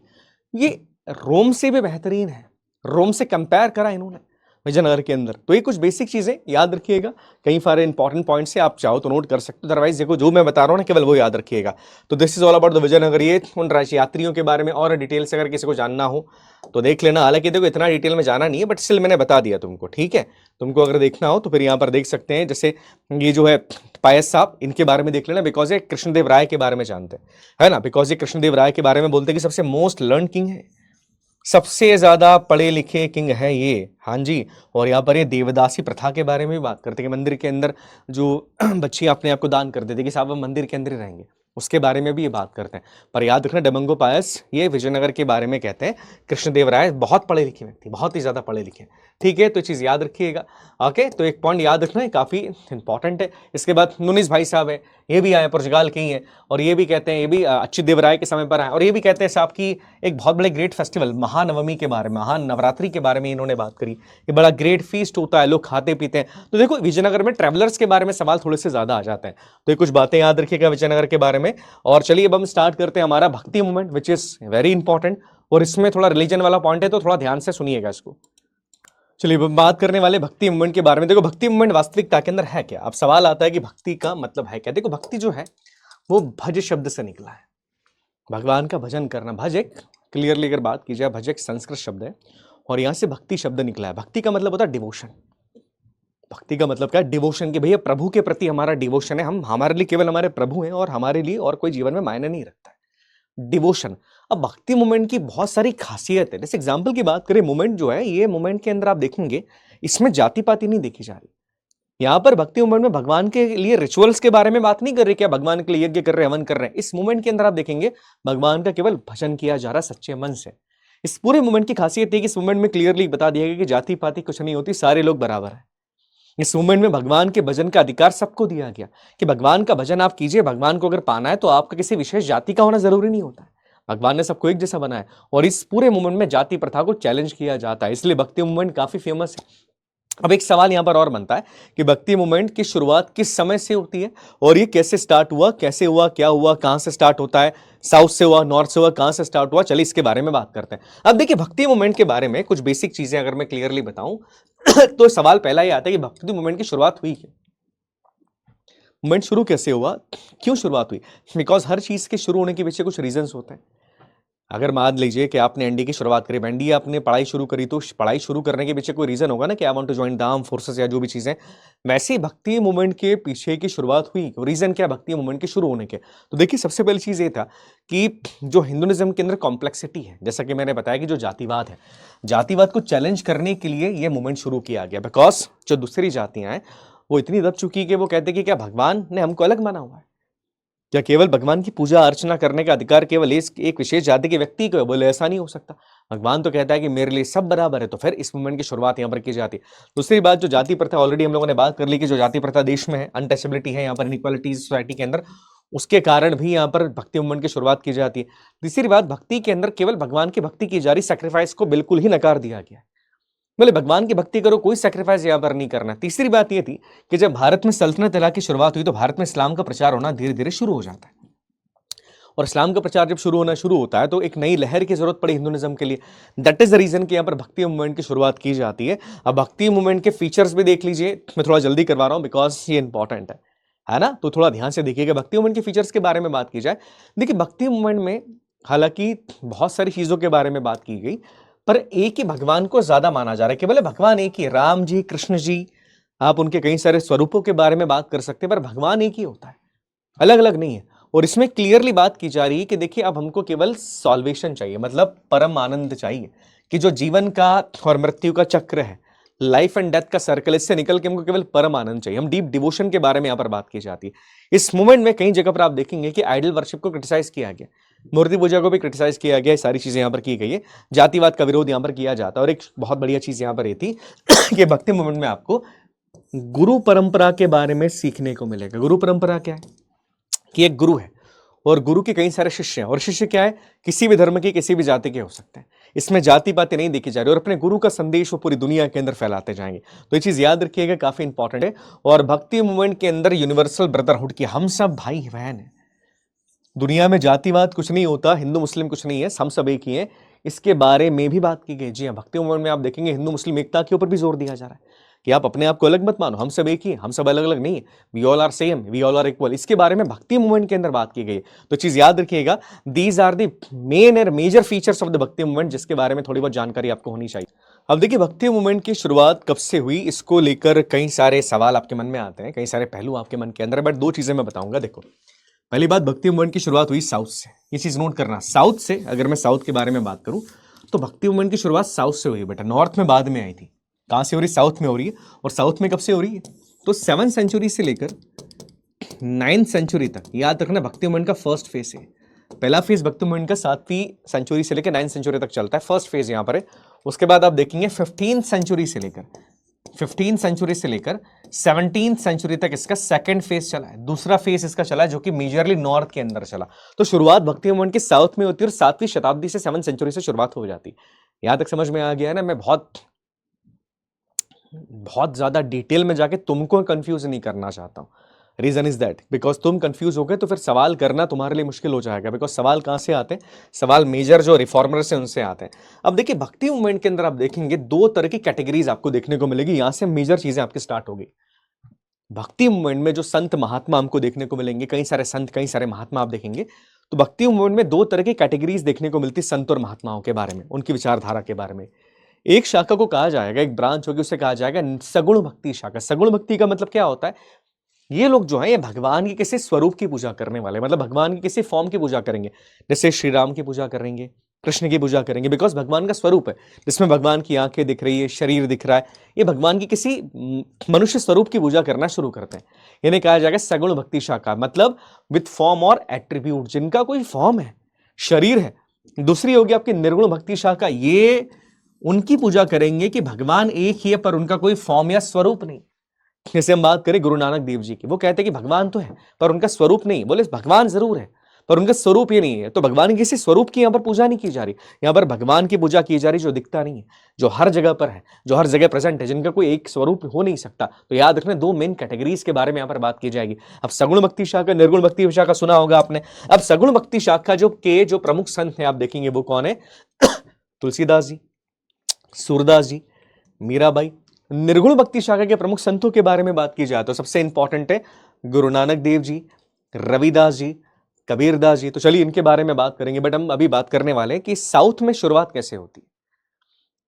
ये रोम से भी बेहतरीन है, रोम से कंपेयर करा इन्होंने विजयनगर के अंदर। तो ये कुछ बेसिक चीजें याद रखिएगा, कई सारे इंपॉर्टेंट पॉइंट्स से आप चाहो तो नोट कर सकते हो, अदरवाइज देखो जो मैं बता रहा हूँ ना केवल वो याद रखिएगा। तो this is all about the Vijayanagara. ये उन यात्रियों के बारे में और डिटेल से अगर किसी को जानना हो तो देख लेना, हालांकि देखो इतना डिटेल में जाना नहीं है, बट स्टिल मैंने बता दिया तुमको, ठीक है। तुमको अगर देखना हो तो फिर यहाँ पर देख सकते हैं, जैसे ये जो है पायस साहब, इनके बारे में देख लेना, बिकॉज ये कृष्णदेव राय के बारे में जानते हैं, है ना, बिकॉज ये कृष्णदेव राय के बारे में बोलते हैं कि सबसे मोस्ट लर्न किंग है, सबसे ज्यादा पढ़े लिखे किंग है ये, हाँ जी। और यहाँ पर ये देवदासी प्रथा के बारे में भी बात करते हैं कि मंदिर के अंदर जो बच्ची अपने आप को दान कर देते कि साहब हम मंदिर के अंदर ही रहेंगे, उसके बारे में भी ये बात करते हैं। पर याद रखना डोमिंगो पायस ये विजयनगर के बारे में कहते हैं, कृष्णदेव राय बहुत पढ़े लिखे व्यक्ति, बहुत ही ज्यादा पढ़े लिखे, ठीक है, तो चीज़ याद रखिएगा। ओके, तो एक पॉइंट याद रखना है, काफ़ी इंपॉर्टेंट है। इसके बाद नुनिस भाई साहब है, ये भी आए, पुर्तगाल के ही हैं, और ये भी कहते हैं, ये भी अच्युत देवराय के समय पर आए, और ये भी कहते हैं साहब की एक बहुत बड़े ग्रेट फेस्टिवल महानवमी के बारे में, महानवरात्रि के बारे में इन्होंने बात करी। ये बड़ा ग्रेट फीस्ट होता है, लोग खाते पीते हैं। तो देखो, विजयनगर में ट्रेवलर्स के बारे में सवाल थोड़े से ज़्यादा आ जाते हैं, तो ये कुछ बातें याद रखिएगा विजयनगर के बारे में। और चलिए अब हम स्टार्ट करते हैं हमारा भक्ति movement, which is very important, और इसमें थोड़ा रिलीजन वाला पॉइंट है, तो थोड़ा ध्यान से सुनिएगा इसको। चलिए अब बात करने वाले भक्ति मूवमेंट के बारे में। देखो, भक्ति मूवमेंट वास्तविकता के अंदर है क्या? अब सवाल आता है कि भक्ति का मतलब है क्या? देखो, भक्ति जो है वो भज शब्द से निकला है, भगवान का भजन करना। भज एक, क्लियरली अगर बात की जाए, भज एक संस्कृत शब्द है और यहां से भक्ति शब्द निकला है। भक्ति का मतलब होता है डिवोशन। भक्ति का मतलब क्या है? डिवोशन। की भैया प्रभु के प्रति हमारा डिवोशन है, हम हमारे लिए केवल हमारे प्रभु हैं और हमारे लिए और कोई जीवन में मायने नहीं रखता है, डिवोशन। अब भक्ति मूवमेंट की बहुत सारी खासियत है। जैसे एग्जाम्पल की बात करें, मूवमेंट जो है, ये मूवमेंट के अंदर आप देखेंगे इसमें जाति पाति नहीं देखी जा रही। यहाँ पर भक्ति मूवमेंट में भगवान के लिए रिचुअल्स के बारे में बात नहीं कर रहे, क्या भगवान के लिए यज्ञ कर रहे हैं, हवन कर रहे हैं। इस मूवमेंट के अंदर आप देखेंगे भगवान का केवल भजन किया जा रहा है सच्चे मन से। इस पूरे मूवमेंट की खासियत है कि इस मूवमेंट में क्लियरली बता दिया गया कि जाति पाति कुछ नहीं होती, सारे लोग बराबर है। इस मूवमेंट में भगवान के भजन का अधिकार सबको दिया गया कि भगवान का भजन आप कीजिए। भगवान को अगर पाना है तो आपका किसी विशेष जाति का होना जरूरी नहीं होता है, भगवान ने सबको एक जैसा बनाया। और इस पूरे मूवमेंट में जाति प्रथा को चैलेंज किया जाता है, इसलिए भक्ति मूवमेंट काफी फेमस है। अब एक सवाल यहां पर और बनता है कि भक्ति मूवमेंट की शुरुआत किस समय से होती है और ये कैसे स्टार्ट हुआ, कैसे हुआ, क्या हुआ, कहां से स्टार्ट होता है, साउथ से हुआ, नॉर्थ से हुआ, कहां से स्टार्ट हुआ। चलिए इसके बारे में बात करते हैं। अब देखिए, भक्ति मूवमेंट के बारे में कुछ बेसिक चीजें अगर मैं क्लियरली बताऊं तो सवाल पहला ही आता है कि भक्ति मूवमेंट की शुरुआत हुई क्या, मूवमेंट शुरू कैसे हुआ, क्यों शुरुआत हुई। बिकॉज हर चीज के शुरू होने के पीछे कुछ रीजंस होते हैं। अगर मान लीजिए कि आपने एनडी की शुरुआत करी, एनडी आपने पढ़ाई शुरू करी, तो पढ़ाई शुरू करने के पीछे कोई रीजन होगा ना कि I want to join the arm forces या जो भी चीजें। वैसे ही भक्ति मूवमेंट के पीछे की शुरुआत हुई, रीजन क्या भक्ति मूवमेंट के शुरू होने के। तो देखिए, सबसे पहली चीज ये था कि जो हिंदुइज्म के अंदर कॉम्प्लेक्सिटी है, जैसा कि मैंने बताया कि जो जातिवाद है, जातिवाद को चैलेंज करने के लिए यह मूवमेंट शुरू किया गया। बिकॉज जो दूसरी जातियां हैं वो इतनी दब चुकी कि वो कहते कि क्या भगवान ने हमको अलग माना हुआ है, क्या केवल भगवान की पूजा अर्चना करने का अधिकार केवल एक विशेष जाति के व्यक्ति को है। बोले ऐसा नहीं हो सकता, भगवान तो कहता है कि मेरे लिए सब बराबर है। तो फिर इस मूवमेंट की शुरुआत यहाँ पर की जाती है। दूसरी बात, जो जाति प्रथा, ऑलरेडी हम लोगों ने बात कर ली कि जो जाति प्रथा देश में है, अनटचेबिलिटी है यहाँ पर, इनइक्वालिटीज सोसाइटी के अंदर, उसके कारण भी यहाँ पर भक्ति मूवमेंट की शुरुआत की जाती है। तीसरी बात, भक्ति के अंदर केवल भगवान की भक्ति की जा रही, सेक्रीफाइस को बिल्कुल ही नकार दिया गया है। बोले भगवान की भक्ति करो, कोई सेक्रीफाइस यहाँ पर नहीं करना। तीसरी बात यह थी कि जब भारत में सल्तनत इलाके की शुरुआत हुई तो भारत में इस्लाम का प्रचार होना धीरे धीरे शुरू हो जाता है। और इस्लाम का प्रचार जब शुरू होता है तो एक नई लहर की जरूरत पड़ी हिंदुइज्म के लिए। दैट इज द रीजन कि यहाँ पर भक्ति मूवमेंट की शुरुआत की जाती है। अब भक्ति मूवमेंट के फीचर्स भी देख लीजिए, मैं थोड़ा जल्दी करवा रहा हूँ बिकॉज ये इंपॉर्टेंट है ना, तो थोड़ा ध्यान से देखिएगा। भक्ति मूवमेंट के फीचर्स के बारे में बात की जाए, देखिए भक्ति मूवमेंट में हालांकि बहुत सारी चीजों के बारे में बात की गई, पर एक ही भगवान को ज्यादा माना जा रहा है। केवल भगवान एक ही, राम जी, कृष्ण जी, आप उनके कई सारे स्वरूपों के बारे में बात कर सकते हैं, पर भगवान एक ही होता है, अलग अलग नहीं है। और इसमें क्लियरली बात की जा रही है कि देखिए, अब हमको केवल सॉल्वेशन चाहिए, मतलब परम आनंद चाहिए, कि जो जीवन का और मृत्यु का चक्र है, लाइफ एंड डेथ का सर्कल, इससे निकल के हमको केवल परम आनंद चाहिए। हम डीप डिवोशन के बारे में यहाँ पर बात की जाती है। इस मूवमेंट में कई जगह पर आप देखेंगे कि आइडल वर्शिप को क्रिटिसाइज किया गया, मूर्ति पूजा को भी क्रिटिसाइज किया गया, सारी चीजें यहाँ पर की गई है। जातिवाद का विरोध यहाँ पर किया जाता है। और एक बहुत बढ़िया चीज यहाँ पर ये थी कि भक्ति मूवमेंट में आपको गुरु परंपरा के बारे में सीखने को मिलेगा। गुरु परंपरा क्या है कि एक गुरु है और गुरु के कई सारे शिष्य हैं, और शिष्य क्या है, किसी भी धर्म के, किसी भी जाति के हो सकते हैं। इसमें जाति पाति नहीं देखी जा रही, और अपने गुरु का संदेश वो पूरी दुनिया के अंदर फैलाते जाएंगे। तो ये चीज याद रखिएगा, काफी इंपॉर्टेंट है। और भक्ति मूवमेंट के अंदर यूनिवर्सल ब्रदरहुड की, हम सब भाई बहन है, दुनिया में जातिवाद कुछ नहीं होता, हिंदू मुस्लिम कुछ नहीं है, हम सब एक ही हैं, इसके बारे में भी बात की गई। जी हाँ, भक्ति मूवमेंट में आप देखेंगे हिंदू मुस्लिम एकता के ऊपर भी जोर दिया जा रहा है कि आप अपने आप को अलग मत मानो, हम सब एक ही, हम सब अलग अलग नहीं, we all are same, we all are equal. इसके बारे में भक्ति मूवमेंट के अंदर बात की गई। तो चीज याद रखिएगा, these are the main and major features of the bhakti movement, जिसके बारे में थोड़ी बहुत जानकारी आपको होनी चाहिए। अब देखिए, भक्ति मूवमेंट की शुरुआत कब से हुई, इसको लेकर कई सारे सवाल आपके मन में आते हैं, कई सारे पहलू आपके मन के अंदर, बट दो चीजें मैं बताऊंगा। देखो, पहली बात, भक्ति मूवमेंट की शुरुआत हुई साउथ से, ये चीज नोट करना, साउथ से। अगर मैं साउथ के बारे में बात करूं तो भक्ति मूवमेंट की शुरुआत साउथ से हुई बेटा, नॉर्थ में बाद में आई थी। कहां से हो रही, साउथ में हो रही है। और साउथ में कब से हो रही है, तो 7th सेंचुरी से लेकर 9th सेंचुरी तक। याद रखना, भक्ति मूवमेंट का फर्स्ट फेज है, पहला फेज भक्ति मूवमेंट का 7वीं सेंचुरी से लेकर 9th सेंचुरी तक चलता है, फर्स्ट फेज यहाँ पर है। उसके बाद आप देखेंगे 15th सेंचुरी से लेकर 17th सेंचुरी तक इसका सेकंड फेज चला है, दूसरा फेज इसका चला है जो कि मेजरली नॉर्थ के अंदर चला। तो शुरुआत भक्ति मूवमेंट की साउथ में होती है और 7वीं शताब्दी से 7th सेंचुरी से शुरुआत हो जाती है। यहां तक समझ में आ गया है ना? मैं बहुत ज्यादा डिटेल में जाके तुमको कंफ्यूज नहीं करना चाहता हूं। रीजन इज दैट बिकॉज तुम कंफ्यूज हो गए तो फिर सवाल करना तुम्हारे लिए मुश्किल हो जाएगा। बिकॉज सवाल कहां से आते हैं? सवाल मेजर जो रिफॉर्मर्स हैं उनसे आते हैं। अब देखिए भक्ति मूवमेंट के अंदर आप देखेंगे 2 तरह की कैटेगरीज आपको देखने को मिलेगी। यहां से मेजर चीजें आपकी स्टार्ट होगी। भक्ति मूवमेंट में जो संत महात्मा हमको देखने को मिलेंगे, कई सारे संत कई सारे महात्मा आप देखेंगे, तो भक्ति मूवमेंट में 2 तरह की कैटेगरीज देखने को मिलती संत और महात्माओं के बारे में, उनकी विचारधारा के बारे में। एक शाखा को कहा जाएगा, एक ब्रांच होगी, उसे कहा जाएगा सगुण भक्ति शाखा। सगुण भक्ति का मतलब क्या होता है? ये लोग जो है ये भगवान की किसी स्वरूप की पूजा करने वाले, मतलब भगवान की किसी फॉर्म की पूजा करेंगे। जैसे श्री राम की पूजा करेंगे, कृष्ण की पूजा करेंगे, बिकॉज भगवान का स्वरूप है, जिसमें भगवान की आंखें दिख रही है, शरीर दिख रहा है, ये भगवान की किसी मनुष्य स्वरूप की पूजा करना शुरू करते हैं। इन्हें कहा जाएगा सगुण भक्ति शाखा, मतलब विथ फॉर्म और एट्रीब्यूट, जिनका कोई फॉर्म है, शरीर है। दूसरी होगी आपकी निर्गुण भक्ति शाखा, ये उनकी पूजा करेंगे कि भगवान एक ही है पर उनका कोई फॉर्म या स्वरूप नहीं। जैसे हम बात करें गुरु नानक देव जी की, वो कहते हैं कि भगवान तो है पर उनका स्वरूप नहीं। बोले भगवान जरूर है पर उनका स्वरूप ये नहीं है। तो भगवान की किसी स्वरूप की यहां पर पूजा नहीं की जा रही, यहां पर भगवान की पूजा की जा रही जो दिखता नहीं है, जो हर जगह पर है, जो हर जगह प्रेजेंट है, जिनका कोई एक स्वरूप हो नहीं सकता। तो याद रखना 2 मेन कैटेगरीज के बारे में यहां पर बात की जाएगी। अब सगुण भक्ति शाखा, निर्गुण भक्ति शाखा सुना होगा आपने। अब सगुण भक्ति शाखा जो प्रमुख संत है आप देखेंगे वो कौन है? तुलसीदास जी, सूरदास जी, मीराबाई। निर्गुण भक्ति शाखा के प्रमुख संतों के बारे में बात की जाए तो सबसे इंपॉर्टेंट है गुरु नानक देव जी, रविदास जी, कबीरदास जी। तो चलिए इनके बारे में बात करेंगे, बट हम अभी बात करने वाले हैं कि साउथ में शुरुआत कैसे होती है,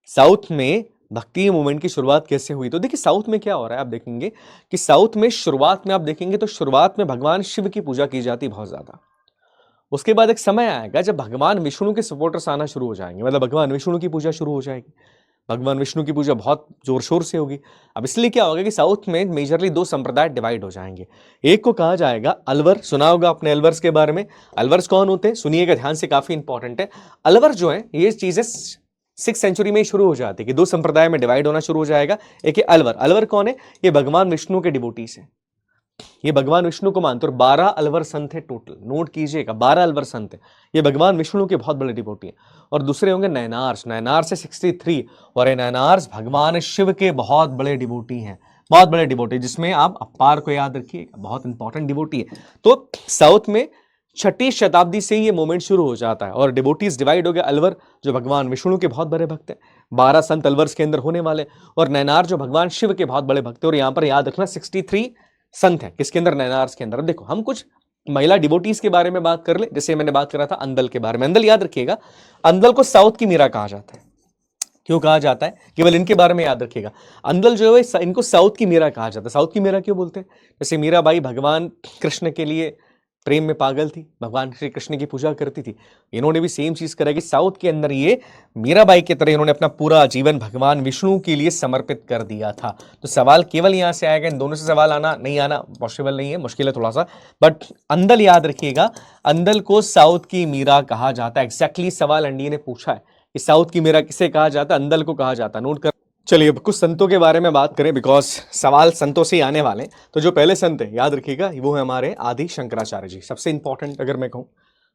साउथ में भक्ति मूवमेंट की शुरुआत कैसे हुई। तो देखिए साउथ में क्या हो रहा है, आप देखेंगे कि साउथ में शुरुआत में आप देखेंगे तो शुरुआत में भगवान शिव की पूजा की जाती बहुत ज्यादा। उसके बाद एक समय आएगा जब भगवान विष्णु के सपोर्टर्स आना शुरू हो जाएंगे, मतलब भगवान विष्णु की पूजा शुरू हो जाएगी। भगवान विष्णु की पूजा बहुत जोर शोर से होगी। अब इसलिए क्या होगा कि साउथ में मेजरली 2 संप्रदाय डिवाइड हो जाएंगे। एक को कहा जाएगा अलवर, सुना होगा आपने अलवर्स के बारे में। अलवर्स कौन होते हैं? सुनिएगा ध्यान से, काफी इंपॉर्टेंट है। अलवर जो है ये चीजें 6th सेंचुरी में ही शुरू हो जाती है कि 2 संप्रदाय में डिवाइड होना शुरू हो जाएगा। एक है अलवर। अलवर कौन है? ये भगवान विष्णु के डिवोटीज है, ये भगवान विष्णु को मानते और 12 अलवर संत है टोटल, नोट कीजिएगा 12 अलवर संत है। ये भगवान विष्णु के बहुत बड़े डिवोटी हैं। और दूसरे होंगे नैनार्स, नैनार्स से 63, और ये नैनार्स भगवान शिव के बहुत बड़े डिवोटी हैं, बहुत बड़े डिवोटी, जिसमें आप अपार को याद रखिएगा, बहुत इंपॉर्टेंट डिवोटी है। तो साउथ में 6ठी शताब्दी से ये मूवमेंट शुरू हो जाता है और डिवोटीज डिवाइड हो गए। अलवर जो भगवान विष्णु के बहुत बड़े भक्त हैं, 12 संत अलवर्स के अंदर होने वाले, और नैनार जो भगवान शिव के बहुत बड़े भक्त हैं। और यहां पर याद रखना 63 संत है किसके अंदर? नैनार्स के अंदर। अब देखो हम कुछ महिला डिवोटीज के बारे में बात कर ले, जैसे मैंने बात करा था अंदल के बारे में। अंदल याद रखिएगा, अंदल को साउथ की मीरा कहा जाता है। क्यों कहा जाता है? केवल इनके बारे में याद रखिएगा। अंदल जो है इनको साउथ की मीरा कहा जाता है। साउथ की मीरा क्यों बोलते हैं? जैसे मीराबाई भगवान कृष्ण के लिए प्रेम में पागल थी, भगवान श्री कृष्ण की पूजा करती थी। इन्होंने भी सेम चीज करा कि साउथ के अंदर ये मीराबाई की तरह इन्होंने अपना पूरा जीवन भगवान विष्णु के लिए समर्पित कर दिया था। तो सवाल केवल यहां से आएगा, इन दोनों से सवाल आना नहीं आना पॉसिबल नहीं है, मुश्किल है थोड़ा सा, बट अंदल याद रखिएगा, अंदल को साउथ की मीरा कहा जाता है। एग्जैक्टली सवाल एनडीए ने पूछा है कि साउथ की मीरा किसे कहा जाता है? अंदल को कहा जाता है, नोट कर। चलिए अब कुछ संतों के बारे में बात करें, बिकॉज सवाल संतों से ही आने वाले हैं। तो जो पहले संत है याद रखिएगा वो है हमारे आदि शंकराचार्य जी। सबसे इंपॉर्टेंट अगर मैं कहूं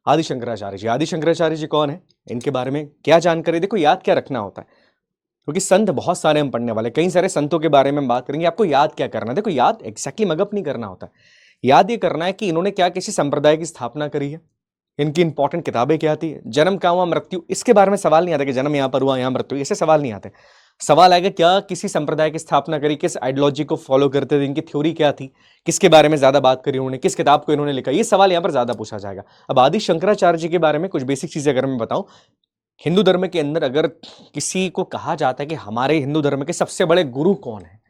आदि शंकराचार्य जी। आदि शंकराचार्य जी कौन है, इनके बारे में क्या जानकारी? देखो याद क्या रखना होता है, क्योंकि संत बहुत सारे हम पढ़ने वाले, कई सारे संतों के बारे में बात करेंगे। आपको याद क्या करना है? देखो याद एग्जैक्टली मगअप नहीं करना होता है, याद ये करना है कि इन्होंने क्या किसी संप्रदाय की स्थापना करी है, इनकी इंपॉर्टेंट किताबें क्या थी, जन्म कहाँ हुआ, मृत्यु, इसके बारे में सवाल नहीं आता कि जन्म यहाँ पर हुआ यहाँ मृत्यु, ऐसे सवाल नहीं आते। सवाल आएगा क्या किसी संप्रदाय की स्थापना करी, किस आइडियोलॉजी को फॉलो करते थे, इनकी थ्योरी क्या थी, किसके बारे में ज्यादा बात करी उन्होंने, किस किताब को इन्होंने लिखा, ये सवाल यहाँ पर ज्यादा पूछा जाएगा। अब आदि शंकराचार्य जी के बारे में कुछ बेसिक चीजें अगर मैं बताऊं, हिंदू धर्म के अंदर अगर किसी को कहा जाता है कि हमारे हिंदू धर्म के सबसे बड़े गुरु कौन है,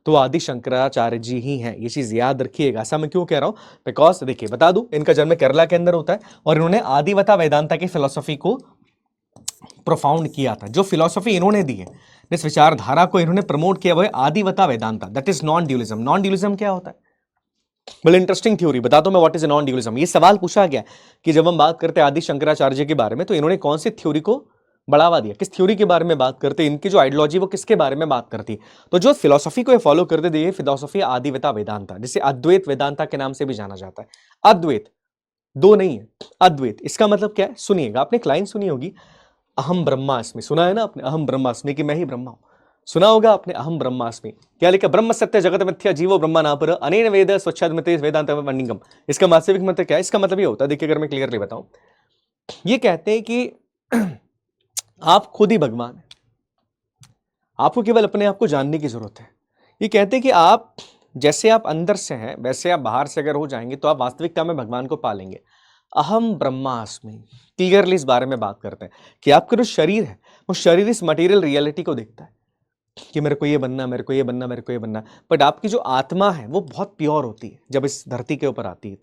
तो आदि शंकराचार्य जी ही हैं। ये चीज याद रखिएगा। ऐसा मैं क्यों कह रहा हूं? बिकॉज देखिए बता दूं, इनका जन्म केरला के अंदर होता है और इन्होंने आदिवता वेदांता की फिलोसफी को प्रोफाउंड किया था। जो फिलोसफी इन्होंने दी है, इस विचारधारा को इन्होंने प्रमोट किया वो है Advaita Vedanta, that is non dualism. Non dualism क्या होता है? बड़े इंटरेस्टिंग थ्योरी बताता हूं मैं, व्हाट इज नॉन ड्यूलिज्म। ये सवाल पूछा गया कि जब हम बात करते हैं आदि शंकराचार्य के बारे में, तो इन्होंने कौन सी थ्योरी को बढ़ावा दिया, किस थ्योरी के बारे में बात करते, इनकी जो आइडियोलॉजी वो किसके बारे में बात करती। तो जो फिलोसफी को ये फॉलो करते थे, ये फिलोसफी आदिवेता वेदांता, जिसे अद्वैत वेदांता के नाम से भी जाना जाता है। अद्वैत दो नहीं है, अद्वैत। इसका मतलब क्या है, सुनिएगा, आपने एक लाइन सुनी होगी, अहम ब्रह्मास्मि, सुना है ना आपने, अहम ब्रह्मास्मि, कि मैं ही ब्रह्मा हूं। सुना होगा आपने अहम ब्रह्मास्मि, क्या लिखा, ब्रह्म सत्य जगत मिथ्या जीवो ब्रह्मा नापर अनेन वेद स्वच्छादमिते वेदांत वंडिंगम। इसका वास्तविक मतलब क्या है, इसका मतलब ये होता है, देखिए अगर मैं क्लियरली बताऊं, ये कहते हैं कि आप खुद ही भगवान हैं, आपको केवल अपने आप को जानने की जरूरत है। ये कहते हैं कि आप जैसे आप अंदर से हैं, वैसे आप बाहर से अगर हो जाएंगे तो आप वास्तविकता में भगवान को पालेंगे। अहम ब्रह्मास्मि, क्लियरली इस बारे में बात करते हैं कि आपका जो शरीर है, वो शरीर इस मटेरियल रियलिटी को देखता है कि मेरे को ये बनना, मेरे को ये बनना, मेरे को ये बनना। बट आपकी जो आत्मा है वो बहुत प्योर होती है जब इस धरती के ऊपर आती है।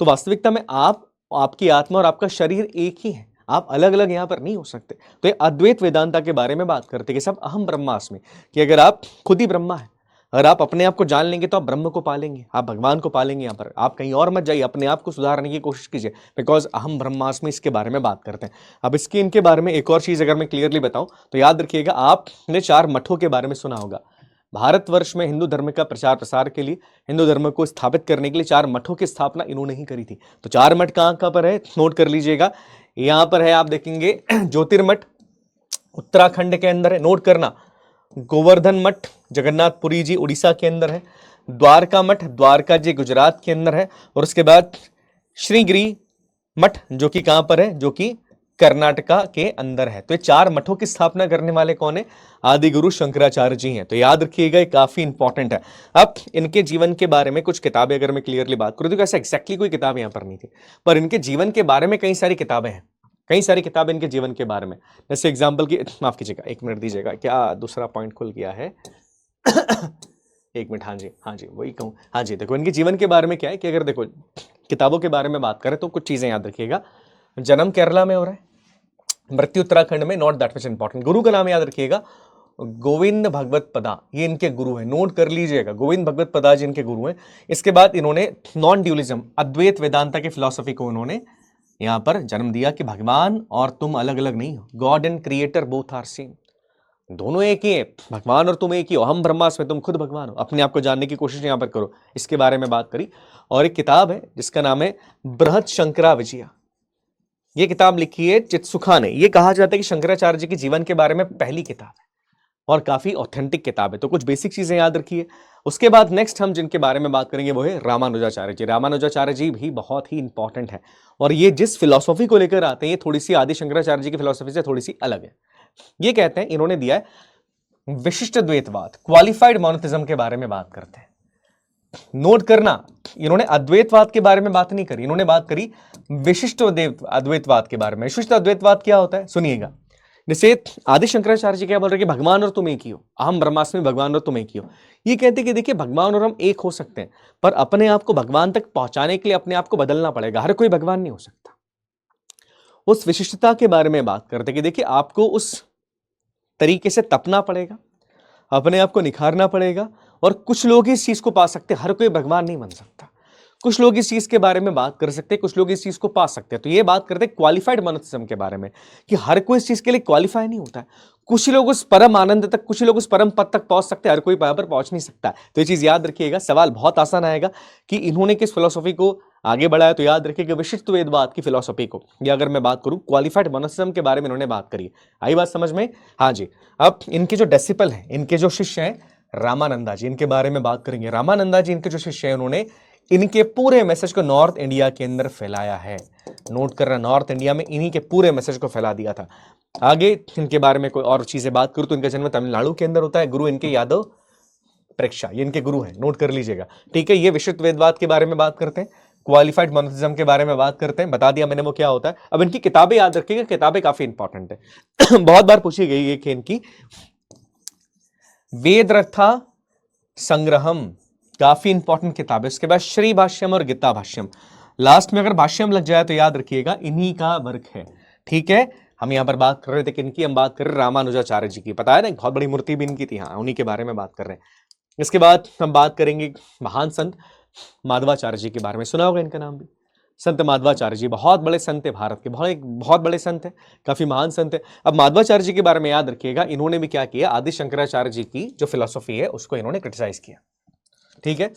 तो वास्तविकता में आप, आपकी आत्मा और आपका शरीर एक ही है, आप अलग अलग यहां पर नहीं हो सकते। तो ये अद्वैत वेदांता के बारे में बात करते हैं कि सब अहम ब्रह्मास्मि, कि अगर आप खुद ही ब्रह्मा है, अगर आप अपने आप को जान लेंगे तो आप ब्रह्म को पालेंगे, आप भगवान को पालेंगे। यहाँ पर आप कहीं और मत जाइए, अपने आप को सुधारने की कोशिश कीजिए, बिकॉज अहम ब्रह्मास्मि इसके बारे में बात करते हैं। अब इसके इनके बारे में एक और चीज अगर मैं क्लियरली बताऊं तो याद रखिएगा, आपने 4 मठों के बारे में सुना होगा। भारतवर्ष में हिंदू धर्म का प्रचार प्रसार के लिए, हिंदू धर्म को स्थापित करने के लिए 4 मठों की स्थापना इन्होंने ही करी थी। तो 4 मठ कहाँ कहाँ पर है, नोट कर लीजिएगा। यहां पर है, आप देखेंगे ज्योतिर्मठ उत्तराखंड के अंदर है, नोट करना। गोवर्धन मठ जगन्नाथपुरी जी उड़ीसा के अंदर है। द्वारका मठ द्वारका जी गुजरात के अंदर है। और उसके बाद श्रीगिरी मठ जो कि कहां पर है, जो कि कर्नाटका के अंदर है। तो ये 4 मठों की स्थापना करने वाले कौन है, आदि गुरु शंकराचार्य जी हैं। तो याद रखिएगा, ये काफी इंपॉर्टेंट है। अब इनके जीवन के बारे में कुछ किताबें अगर मैं क्लियरली बात करूं तो ऐसा एक्जैक्टली कोई किताब यहां पर नहीं थी, पर इनके जीवन के बारे में कई सारी किताबें हैं, कई सारी किताबें इनके जीवन के बारे में। जैसे एग्जाम्पल की, माफ कीजिएगा, 1 मिनट दीजिएगा, क्या दूसरा पॉइंट खुल गया है। 1 मिनट, हाँ जी, हाँ जी, वही कहूँ, हाँ जी। देखो इनके जीवन के बारे में क्या है कि अगर देखो किताबों के बारे में बात करें तो कुछ चीजें याद रखिएगा। जन्म केरला में हो रहा है, मृत्यु उत्तराखंड में, नॉट दैट मच इंपॉर्टेंट। गुरु का नाम याद रखिएगा, गोविंद भगवत पदा, ये इनके गुरु हैं, नोट कर लीजिएगा, गोविंद भगवत पदा जी इनके गुरु हैं। इसके बाद इन्होंने नॉन ड्यूलिज्म, अद्वैत वेदांता की फिलॉसफी को उन्होंने यहां पर जन्म दिया कि भगवान और तुम अलग अलग नहीं हो, God and creator both are same, दोनों एक ही है, भगवान और तुम एक ही हो, हम ब्रह्मास्मि, तुम खुद भगवान हो। अपने आप को जानने की कोशिश यहां पर करो, इसके बारे में बात करी। और एक किताब है जिसका नाम है बृहत शंकरा विजया, ये किताब लिखी है चित्सुखा ने। ये कहा जाता है कि शंकराचार्य जी के जीवन के बारे में पहली किताब है और काफी ऑथेंटिक किताब है। तो कुछ बेसिक चीजें याद रखिए। उसके बाद नेक्स्ट हम जिनके बारे में बात करेंगे वो है रामानुजाचार्य जी। रामानुजाचार्य जी भी बहुत ही इंपॉर्टेंट है, और ये जिस फिलॉसफी को लेकर आते हैं ये थोड़ी सी आदि शंकराचार्य जी की फिलॉसफी से थोड़ी सी अलग है। ये कहते हैं, इन्होंने दिया है विशिष्ट द्वैतवाद, क्वालिफाइड मोनोथिज्म के बारे में बात करते हैं। नोट करना, इन्होंने अद्वैतवाद के बारे में बात नहीं करी, इन्होंने बात करी विशिष्ट अद्वैतवाद के बारे में। विशिष्ट अद्वैतवाद क्या होता है, सुनिएगा। जैसे आदि शंकराचार्य जी क्या बोल रहे हैं कि भगवान और तुम एक ही हो, अहम ब्रह्मास्मि, भगवान और तुम एक ही हो। ये कहते हैं कि देखिए भगवान और हम एक हो सकते हैं, पर अपने आप को भगवान तक पहुंचाने के लिए अपने आप को बदलना पड़ेगा, हर कोई भगवान नहीं हो सकता। उस विशिष्टता के बारे में बात करते हैं कि देखिए आपको उस तरीके से तपना पड़ेगा, अपने आप को निखारना पड़ेगा, और कुछ लोग इस चीज को पा सकते हैं, हर कोई भगवान नहीं बन सकता। कुछ लोग इस चीज के बारे में बात कर सकते हैं, कुछ लोग इस चीज को पा सकते हैं। तो ये बात करते हैं क्वालिफाइड मोनोथिज्म के बारे में, कि हर कोई इस चीज के लिए क्वालिफाई नहीं होता है। कुछ लोग उस परम आनंद तक, कुछ लोग उस परम पद तक पहुंच सकते हैं, हर कोई वहां पर पहुंच नहीं सकता। तो ये चीज याद रखिएगा। सवाल बहुत आसान आएगा कि इन्होंने किस फिलोसफी को आगे बढ़ाया, तो याद रखिएगा विशिष्ट वेदवाद की फिलोसफी को। या अगर मैं बात करूं क्वालिफाइड मोनोथिज्म के बारे में इन्होंने बात करी। आई बात समझ में, हाँ जी। अब इनके जो डिसिपल हैं, इनके जो शिष्य हैं रामानंदा जी, इनके बारे में बात करेंगे। रामानंदा जी इनके जो शिष्य हैं, उन्होंने इनके पूरे मैसेज को नॉर्थ इंडिया के अंदर फैलाया है। नोट कर रहा, नॉर्थ इंडिया में इन्हीं के पूरे मैसेज को फैला दिया था। आगे इनके बारे में कोई और चीजें बात करूं तो इनका जन्म तमिलनाडु के अंदर होता है। गुरु इनके यादव प्रेक्षा, ये इनके गुरु हैं, नोट कर लीजिएगा, ठीक है। ये विशिष्ट वेदवाद के बारे में बात करते हैं, क्वालिफाइड मोनोथिज्म के बारे में बात करते हैं, बता दिया मैंने वो क्या होता है। अब इनकी किताबें याद रखिएगा, किताबें काफी इंपॉर्टेंट है। बहुत बार पूछी गई है कि इनकी वेद रथा संग्रहम, काफी इंपॉर्टेंट किताब है। उसके बाद श्री भाष्यम और गीता भाष्यम, लास्ट में अगर भाष्यम लग जाए तो याद रखिएगा इन्हीं का वर्क है, ठीक है। हम यहां पर बात कर रहे थे किनकी, हम बात कर रहे रामानुजाचार्य जी की, पता है ना, बहुत बड़ी मूर्ति भी इनकी थी, हाँ, उन्हीं के बारे में बात कर रहे हैं। इसके बाद हम बात करेंगे महान संत माधवाचार्य जी के बारे में सुना होगा इनका नाम भी। संत माधवाचार्य जी बहुत बड़े संत है, भारत के बहुत बड़े संत है, काफी महान संत है। अब माधवाचार्य जी के बारे में याद रखिएगा, इन्होंने भी क्या किया, आदि शंकराचार्य जी की जो फिलॉसफी है उसको इन्होंने क्रिटिसाइज किया, ठीक है।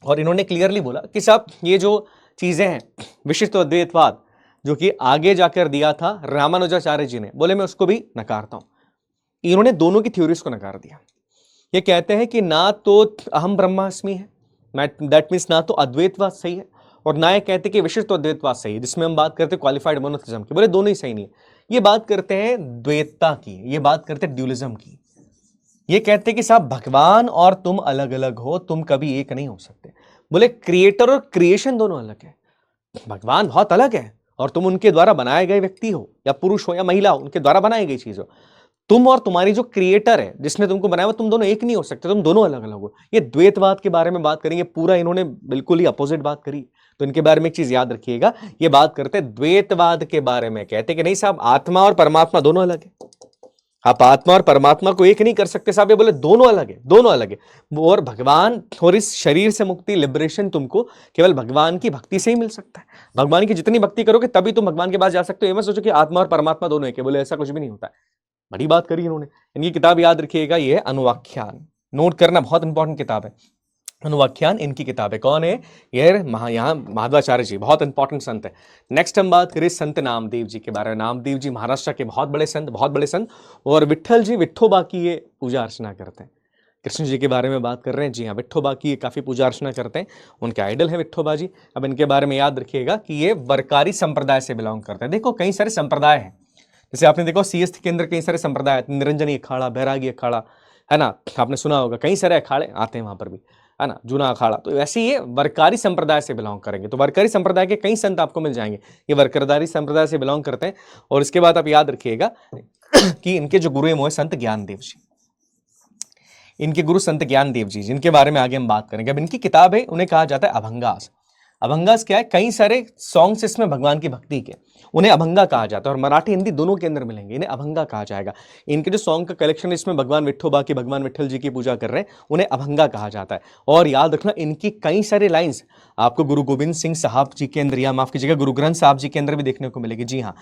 और इन्होंने क्लियरली बोला कि साहब ये जो चीजें हैं विशिष्ट अद्वैतवाद जो कि आगे जाकर दिया था रामानुजाचार्य जी ने, बोले मैं उसको भी नकारता हूं। इन्होंने दोनों की थ्योरीज को नकार दिया। ये कहते हैं कि ना तो अहम ब्रह्मास्मि है, दैट मीन्स ना तो अद्वैतवाद सही है और ना ये कहते कि विशिष्ट अद्वैतवाद सही है, जिसमें हम बात करते हैं क्वालिफाइड मोनोथिज्म की, बोले दोनों ही सही नहीं है। ये बात करते हैं द्वैतता की, ये बात करते हैं ड्यूलिज्म की। ये कहते हैं कि साहब भगवान और तुम अलग अलग हो, तुम कभी एक नहीं हो सकते। बोले क्रिएटर और क्रिएशन दोनों अलग है, भगवान बहुत अलग है और तुम उनके द्वारा बनाए गए व्यक्ति हो, या पुरुष हो या महिला हो, उनके द्वारा बनाई गई चीज हो। तुम और तुम्हारी जो क्रिएटर है जिसने तुमको बनाया हुआ, तुम दोनों एक नहीं हो सकते, तुम दोनों अलग अलग हो। ये द्वैतवाद के बारे में बात करेंगे, पूरा इन्होंने बिल्कुल ही अपोजिट बात करी। तो इनके बारे में एक चीज याद रखिएगा, ये बात करते हैं द्वैतवाद के बारे में, कहते कि नहीं साहब आत्मा और परमात्मा दोनों अलग है, आप आत्मा और परमात्मा को एक नहीं कर सकते साहब। ये बोले दोनों अलग है, दोनों अलग है। और भगवान और इस शरीर से मुक्ति, लिबरेशन तुमको केवल भगवान की भक्ति से ही मिल सकता है। भगवान की जितनी भक्ति करोगे तभी तुम भगवान के पास जा सकते हो। ये मत सोचो कि आत्मा और परमात्मा दोनों एक है, बोले ऐसा कुछ भी नहीं होता है। बड़ी बात करी इन्होंने। इनकी किताब याद रखिएगा, ये है अनुवाख्यान, नोट करना, बहुत इंपॉर्टेंट किताब है अनुवाख्यान, इनकी किताब है। कौन है ये? यहाँ माधवाचार्य जी, बहुत इंपॉर्टेंट संत है। नेक्स्ट हम बात करें संत नामदेव जी के बारे में। नामदेव जी महाराष्ट्र के बहुत बड़े संत, बहुत बड़े संत। और विट्ठल जी, विट्ठोबा की ये पूजा अर्चना करते हैं। कृष्ण जी के बारे में बात कर रहे हैं, जी हाँ, विट्ठोबा की ये काफी पूजा अर्चना करते हैं, उनके आइडल है विट्ठोबा जी। अब इनके बारे में याद रखिएगा कि ये वरकारी संप्रदाय से बिलोंग करते हैं। देखो कई सारे संप्रदाय हैं, जैसे आपने देखो सीएसटी के अंदर कई सारे संप्रदाय, निरंजनी अखाड़ा, बैरागी अखाड़ा, है ना, आपने सुना होगा, कई सारे अखाड़े आते हैं वहां पर भी, है ना, जूना अखाड़ा। तो वैसे ये वरकारी संप्रदाय से बिलोंग करेंगे। तो वरकारी संप्रदाय के कई संत आपको मिल जाएंगे, ये वरकरदारी संप्रदाय से बिलोंग करते हैं। और इसके बाद आप याद रखिएगा कि इनके जो गुरु है संत ज्ञानदेव जी, इनके गुरु संत ज्ञानदेव जी, जिनके बारे में आगे हम बात करेंगे। अब इनकी किताब है, उन्हें कहा जाता है अभंगास। अभंगास क्या है? कई सारे सॉन्ग्स इसमें भगवान की भक्ति के, उन्हें अभंगा कहा जाता है। और मराठी हिंदी दोनों के अंदर मिलेंगे, इन्हें अभंगा कहा जाएगा। इनके जो सॉन्ग का कलेक्शन, इसमें भगवान विट्ठोबा की, भगवान विट्ठल जी की पूजा कर रहे हैं, उन्हें अभंगा कहा जाता है। और याद रखना, इनकी कई सारे लाइन्स आपको गुरु गोविंद सिंह साहब जी के अंदर, या माफ कीजिएगा गुरु ग्रंथ साहब जी के अंदर भी देखने को मिलेगी। जी हाँ,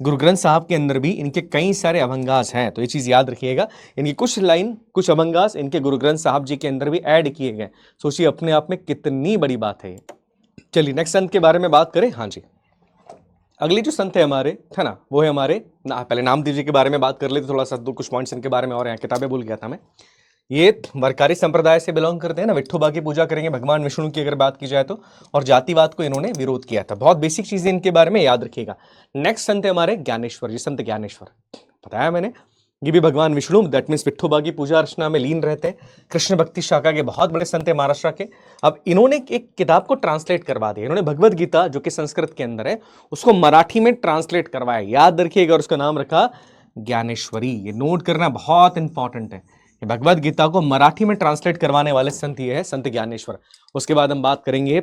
गुरु ग्रंथ साहब के अंदर भी इनके कई सारे अभंगास हैं। तो ये चीज याद रखिएगा, इनकी कुछ लाइन, कुछ अभंगास इनके गुरु ग्रंथ साहब जी के अंदर भी ऐड किए गए। सोचिए अपने आप में कितनी बड़ी बात है ये। चलिए नेक्स्ट संत के बारे में बात करें। हाँ जी, अगली जो संत है हमारे, है ना, वो है हमारे पहले नामदेव जी के बारे में बात कर लेते, थोड़ा सा दो कुछ पॉइंट्स इनके बारे में और यहाँ किताबें भूल गया था मैं। ये वरकारी संप्रदाय से बिलोंग करते हैं ना, विट्ठोबा की पूजा करेंगे, भगवान विष्णु की अगर बात की जाए तो, और जातिवाद को इन्होंने विरोध किया था। बहुत बेसिक चीजें इनके बारे में याद रखिएगा। नेक्स्ट संत है हमारे ज्ञानेश्वर जी, संत ज्ञानेश्वर, बताया मैंने, ये भी भगवान विष्णु, दैट मीन्स विट्ठोबा की पूजा अर्चना में लीन रहते हैं। कृष्ण भक्ति शाखा के बहुत बड़े संत है महाराष्ट्र के। अब इन्होंने एक किताब को ट्रांसलेट करवा दिया, इन्होंने भगवद गीता जो कि संस्कृत के अंदर है उसको मराठी में ट्रांसलेट करवाया, याद रखिएगा, और उसका नाम रखा ज्ञानेश्वरी। ये नोट करना बहुत इंपॉर्टेंट है, भगवद गीता को मराठी में ट्रांसलेट करवाने वाले संत ये है संत ज्ञानेश्वर। उसके बाद हम बात करेंगे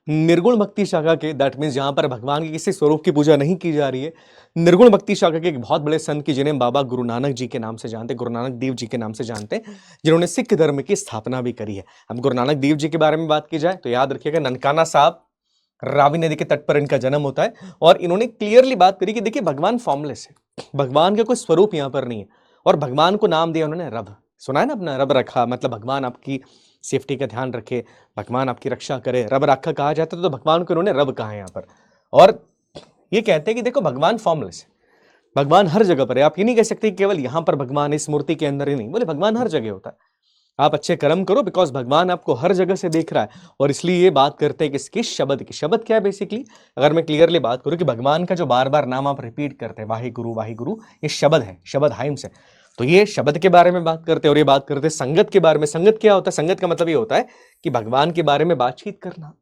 निर्गुण भक्ति शाखा के, दैट मीन्स जहां पर भगवान के किसी स्वरूप की पूजा नहीं की जा रही है, निर्गुण भक्ति शाखा के एक बहुत बड़े संत की, जिन्हें बाबा गुरु नानक जी के नाम से जानते, गुरु नानक देव जी के नाम से जानते, जिन्होंने सिख धर्म की स्थापना भी करी है। अब गुरु नानक देव जी के बारे में बात की जाए तो याद रखिएगा, ननकाना साहब, रावी नदी के तट पर इनका जन्म होता है। और इन्होंने क्लियरली बात करी कि देखिए भगवान फॉर्मलेस है, भगवान का कोई स्वरूप यहाँ पर नहीं है, और भगवान को नाम दिया उन्होंने रब। सुना है ना, अपना रब रखा, मतलब भगवान आपकी सेफ्टी का ध्यान रखे, भगवान आपकी रक्षा करे, रब रखा कहा जाता है, तो भगवान को इन्होंने रब कहा है यहाँ पर। और ये कहते हैं कि देखो भगवान फॉर्मलेस है, भगवान हर जगह पर है। आप ये नहीं कह सकते केवल यहाँ पर भगवान इस मूर्ति के अंदर ही नहीं, बोले भगवान हर जगह होता है। आप अच्छे कर्म करो, बिकॉज भगवान आपको हर जगह से देख रहा है। और इसलिए ये बात करते हैं कि इसके शब्द की, शब्द क्या है बेसिकली, अगर मैं क्लियरली बात करूं कि भगवान का जो बार बार नाम आप रिपीट करते हैं, वाहे गुरु, ये शब्द है, शब्द हाइम्स है। तो ये शब्द के बारे में बात करते हैं। और ये बात करते हैं संगत के बारे में। संगत क्या होता है? संगत का मतलब ये होता है कि भगवान के बारे में बातचीत करना,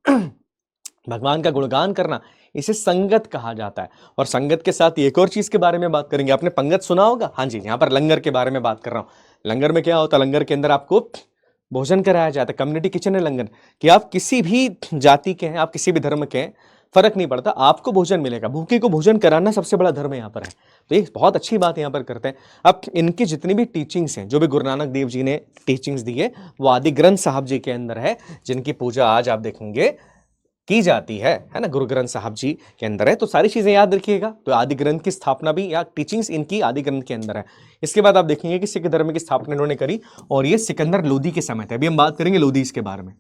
भगवान का गुणगान करना, इसे संगत कहा जाता है। और संगत के साथ एक और चीज के बारे में बात करेंगे, आपने पंगत सुना होगा, हाँ जी, यहाँ पर लंगर के बारे में बात कर रहा हूँ। लंगर में क्या होता है? लंगर के अंदर आपको भोजन कराया जाता है, कम्युनिटी किचन है लंगर, कि आप किसी भी जाति के हैं, आप किसी भी धर्म के हैं, फर्क नहीं पड़ता, आपको भोजन मिलेगा। भूखे को भोजन कराना सबसे बड़ा धर्म यहाँ पर है। तो एक बहुत अच्छी बात यहाँ पर करते हैं। अब इनकी जितनी भी टीचिंग्स हैं, जो भी गुरु नानक देव जी ने टीचिंग्स दी है, वो आदि ग्रंथ साहब जी के अंदर है, जिनकी पूजा आज आप देखेंगे की जाती है ना, गुरु ग्रंथ साहब जी के अंदर है। तो सारी चीजें याद रखिएगा। तो आदि ग्रंथ की स्थापना भी या टीचिंग्स इनकी आदि ग्रंथ के अंदर है। इसके बाद आप देखेंगे कि सिख धर्म की स्थापना इन्होंने करी, और ये सिकंदर लोदी के समय थे। अभी हम बात करेंगे लोदीज के बारे में,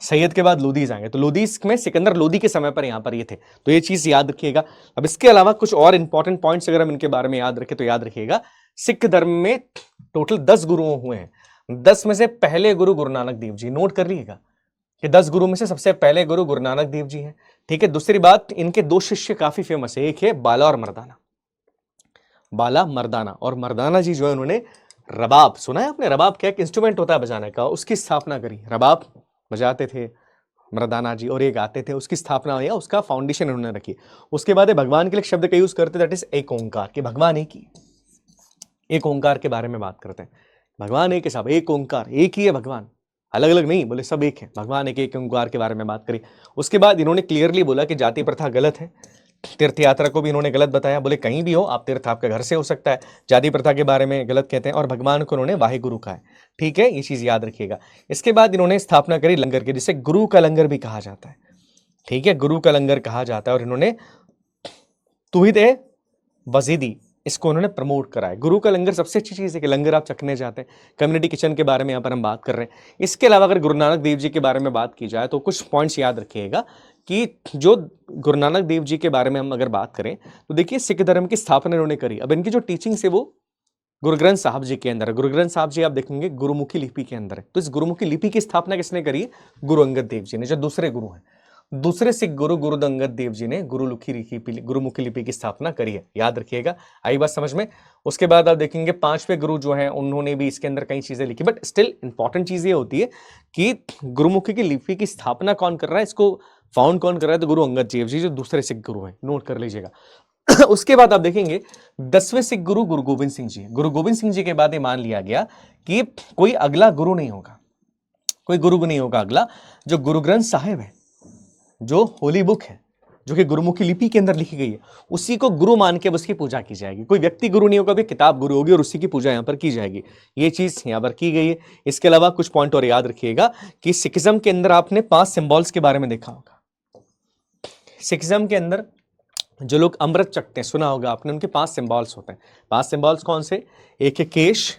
सैयद के बाद लोदीज आएंगे। तो लोदीज में सिकंदर लोदी के समय पर यहाँ पर ये थे। तो ये चीज याद रखिएगा। अब इसके अलावा कुछ और इंपॉर्टेंट पॉइंट्स अगर हम इनके बारे में याद रखें तो याद रखिएगा, सिख धर्म में टोटल 10 गुरु हुए हैं। 10 में से पहले गुरु गुरु नानक देव जी, नोट कर लीजिएगा कि 10 गुरु में से सबसे पहले गुरु गुरु नानक देव जी हैं। ठीक है। दूसरी बात, इनके 2 शिष्य काफी फेमस है, एक है बाला और मर्दाना। बाला मर्दाना, और मर्दाना जी जो है उन्होंने रबाब, सुना है आपने रबाब क्या एक इंस्ट्रूमेंट होता है बजाने का, उसकी स्थापना करी। रबाब बजाते थे मर्दाना जी, और ये गाते थे, उसकी स्थापना या उसका फाउंडेशन उन्होंने रखी। उसके बाद भगवान के लिए शब्द का यूज करते, दैट इज एक ओंकार, कि भगवान एक ही, एक ओंकार के बारे में बात करते हैं। भगवान एक है साहब, एक ओंकार, एक ही है भगवान, अलग अलग नहीं, बोले सब एक है भगवान, एक ओंकार के बारे में बात करी। उसके बाद इन्होंने क्लियरली बोला कि जाति प्रथा गलत है। तीर्थ यात्रा को भी इन्होंने गलत बताया, बोले कहीं भी हो आप, तीर्थ आपके घर से हो सकता है, जाति प्रथा के बारे में गलत कहते हैं। और भगवान को उन्होंने वाहे गुरु कहा है। ठीक है, ये चीज याद रखिएगा। इसके बाद इन्होंने स्थापना करी लंगर की, जिसे गुरु का लंगर भी कहा जाता है। ठीक है, गुरु का लंगर कहा जाता है। और इन्होंने तुहिद ए वजीदी, इसको उन्होंने प्रमोट करा है। गुरु का लंगर सबसे अच्छी चीज है कि लंगर आप चखने जाते हैं। कम्युनिटी किचन के बारे में यहाँ पर हम बात कर रहे हैं। इसके अलावा अगर गुरु नानक देव जी के बारे में बात की जाए तो कुछ पॉइंट्स याद रखिएगा कि जो गुरु नानक देव जी के बारे में हम अगर बात करें तो देखिए, सिख धर्म की स्थापना इन्होंने करी। अब इनकी जो टीचिंग्स है वो गुरु ग्रंथ साहब जी के अंदर है। गुरु ग्रंथ साहब जी आप देखेंगे गुरुमुखी लिपि के अंदर है। तो इस गुरुमुखी लिपि की स्थापना किसने करी? गुरु अंगद देव जी ने, जो दूसरे गुरु हैं। दूसरे सिख गुरु गुरु अंगद देव जी ने गुरुमुखी लिपि की स्थापना करी है, याद रखिएगा। आई बात समझ में? उसके बाद आप देखेंगे 5वें गुरु जो हैं उन्होंने भी इसके अंदर कई चीजें लिखी, बट स्टिल इंपॉर्टेंट चीज ये होती है कि गुरुमुखी की लिपि की स्थापना कौन कर रहा है, इसको फाउंड कौन कर रहा है? तो गुरु अंगद देव जी, जो दूसरे सिख गुरु हैं, नोट कर लीजिएगा। उसके बाद आप देखेंगे 10वें सिख गुरु गुरु गोविंद सिंह जी। गुरु गोविंद सिंह जी के बाद ये मान लिया गया कि कोई अगला गुरु नहीं होगा, कोई गुरु नहीं होगा अगला। जो गुरु ग्रंथ साहिब है, जो होली बुक है, जो कि गुरुमुखी लिपि के अंदर लिखी गई है, उसी को गुरु मान के उसकी पूजा की जाएगी। कोई व्यक्ति गुरु नहीं होगा, भी किताब गुरु होगी और उसी की पूजा यहाँ पर की जाएगी। ये चीज यहाँ पर की गई है। इसके अलावा कुछ पॉइंट और याद रखिएगा कि सिखिज्म के अंदर आपने 5 सिंबल्स के बारे में देखा होगा। सिखिज्म के अंदर जो लोग अमृत चखते हैं, सुना होगा आपने, उनके 5 सिंबल्स होते हैं। 5 सिंबल्स कौन से? एक है केश,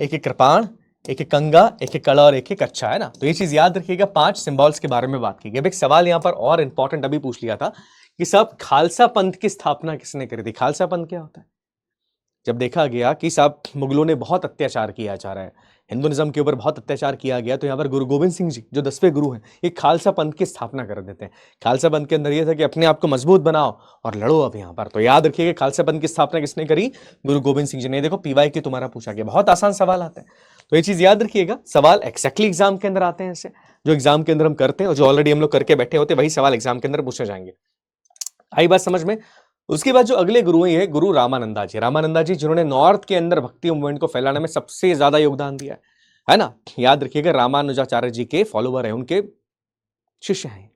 एक है कृपाण, एक है कंगा, एक है कड़ा और एक है कच्चा, है ना। तो ये चीज याद रखिएगा। 5 सिंबल्स के बारे में बात की गई। अब एक सवाल यहाँ पर और इंपॉर्टेंट अभी पूछ लिया था कि साहब खालसा पंथ की स्थापना किसने करी थी? खालसा पंथ क्या होता है? जब देखा गया कि साहब मुगलों ने बहुत अत्याचार किया जा रहा है, हिंदुइज्म के ऊपर बहुत अत्याचार किया गया, तो यहाँ पर गुरु गोविंद सिंह जी, जो 10वें गुरु हैं, ये खालसा पंथ की स्थापना कर देते हैं। खालसा पंथ के अंदर ये था कि अपने आप को मजबूत बनाओ और लड़ो अब यहाँ पर। तो याद रखिएगा, खालसा पंथ की स्थापना किसने करी? गुरु गोविंद सिंह जी ने। देखो पीवाई की तुम्हारा पूछा गया, बहुत आसान सवाल आता है, तो ये चीज याद रखिएगा। सवाल एक्जैक्टली एग्जाम के अंदर आते हैं ऐसे, जो एग्जाम के अंदर हम करते हैं और जो ऑलरेडी हम लोग करके बैठे होते हैं, वही सवाल एग्जाम के अंदर पूछे जाएंगे। आई बात समझ में? उसके बाद जो अगले गुरु हैं, गुरु रामानंदा जी। रामानंदा जी जिन्होंने नॉर्थ के अंदर भक्ति मूवमेंट को फैलाने में सबसे ज्यादा योगदान दिया है ना। याद रखिएगा, रामानुजाचार्य जी के फॉलोवर हैं, उनके शिष्य हैं।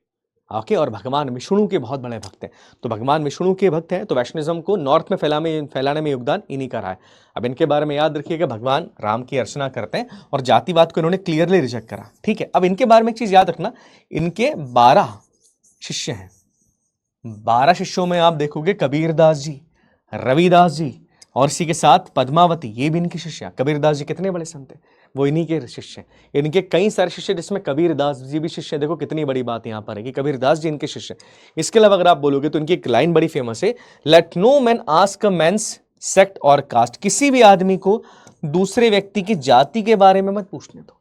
ओके, और भगवान विष्णु के बहुत बड़े भक्त हैं। तो भगवान विष्णु के भक्त हैं, तो वैष्णविज्म को नॉर्थ में फैलाने में योगदान इन्हीं का रहा है। अब इनके बारे में याद रखिएगा, भगवान राम की अर्चना करते हैं और जातिवाद को इन्होंने क्लियरली रिजेक्ट करा। ठीक है। अब इनके बारे में एक चीज याद रखना, इनके 12 शिष्य हैं। 12 शिष्यों में आप देखोगे कबीरदास जी, रविदास जी और इसी के साथ पद्मावती, ये भी इनके शिष्य हैं। कबीरदास जी कितने बड़े संत हैं, वो इन्हीं के शिष्य हैं। इनके कई सारे शिष्य, जिसमें कबीरदास जी भी शिष्य। देखो कितनी बड़ी बात यहाँ पर है कि कबीरदास जी इनके शिष्य। इसके अलावा अगर आप बोलोगे तो इनकी एक लाइन बड़ी फेमस है, let no man ask a man's sect और कास्ट। किसी भी आदमी को दूसरे व्यक्ति की जाति के बारे में मत पूछने दो।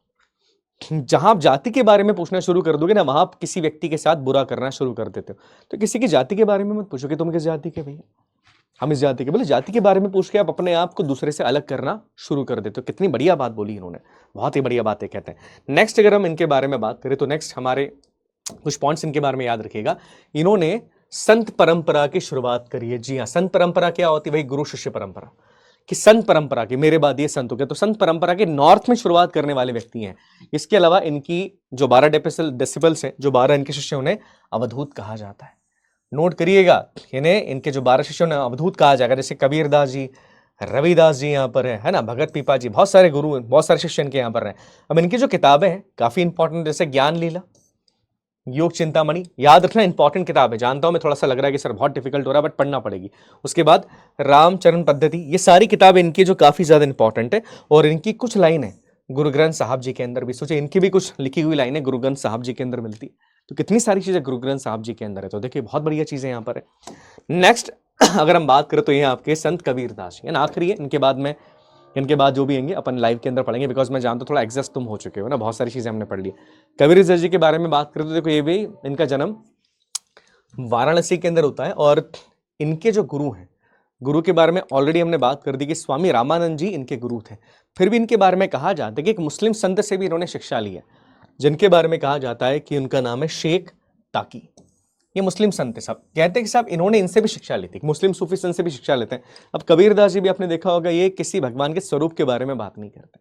जहां आप जाति के बारे में पूछना शुरू कर दोगे ना, वहां आप किसी व्यक्ति के साथ बुरा करना शुरू कर देते हो। तो किसी की जाति के बारे में मत पूछो कि तुम किस जाति के, भैया हम इस जाति के। बोले जाति के बारे में पूछ के आप अपने आप को दूसरे से अलग करना शुरू कर देते हो। कितनी बढ़िया बात बोली इन्होंने, बहुत ही बढ़िया बातें कहते हैं। नेक्स्ट अगर हम इनके बारे में बात करें तो नेक्स्ट हमारे कुछ पॉइंट्स इनके बारे में याद रखिएगा। इन्होंने संत परंपरा की शुरुआत करी है। जी हाँ, संत परंपरा क्या होती है भाई? गुरु शिष्य परंपरा। कि संत परंपरा की, मेरे बाद ये संत हो गया, तो संत परंपरा के नॉर्थ में शुरुआत करने वाले व्यक्ति हैं। इसके अलावा इनकी जो 12 डिसिपल्स हैं, जो 12 इनके शिष्य, उन्हें अवधूत कहा जाता है। नोट करिएगा, इन्हें इनके जो 12 शिष्यों ने अवधूत कहा जाएगा, जैसे कबीरदास जी, रविदास जी यहाँ पर है ना, भगत पीपा जी, बहुत सारे गुरु, बहुत सारे शिष्य इनके यहाँ पर हैं। अब इनकी जो किताबें हैं काफी इंपॉर्टेंट, जैसे ज्ञान लीला, योग चिंतामणि, याद रखना इंपॉर्टेंट किताब है। जानता हूं मैं थोड़ा सा लग रहा है कि सर बहुत डिफिकल्ट हो रहा है, बट पढ़ना पड़ेगी। उसके बाद रामचरण पद्धति, ये सारी किताबें इनकी जो काफी ज्यादा इंपॉर्टेंट है। और इनकी कुछ लाइनें गुरु ग्रंथ साहब जी के अंदर भी, सोचिए इनकी भी कुछ लिखी हुई लाइनें गुरु ग्रंथ साहब जी के अंदर मिलती है। तो कितनी सारी चीजें गुरु ग्रंथ साहब जी के अंदर है, तो देखिए बहुत बढ़िया चीजें यहाँ पर है। नेक्स्ट अगर हम बात करें तो ये आपके संत कबीरदास जी, आखिरी है। इनके बाद जो भी आएंगे अपन लाइव के अंदर पढ़ेंगे, बिकॉज मैं जानता हूँ थोड़ा एग्जस्ट तुम हो चुके हो ना, बहुत सारी चीजें हमने पढ़ ली। कबीरदास जी के बारे में बात करें तो देखो, ये भी इनका जन्म वाराणसी के अंदर होता है। और इनके जो गुरु हैं, गुरु के बारे में ऑलरेडी हमने बात कर दी कि स्वामी रामानंद जी इनके गुरु थे। फिर भी इनके बारे में कहा जाता है कि एक मुस्लिम संत से भी इन्होंने शिक्षा ली है, जिनके बारे में कहा जाता है कि उनका नाम है शेख ताकी। ये मुस्लिम संत है साहब, कहते हैं कि साहब इन्होंने इनसे भी शिक्षा ली थी, मुस्लिम सूफी संत से भी शिक्षा लेते हैं। अब कबीरदास जी भी आपने देखा होगा, ये किसी भगवान के स्वरूप के बारे में बात नहीं करते,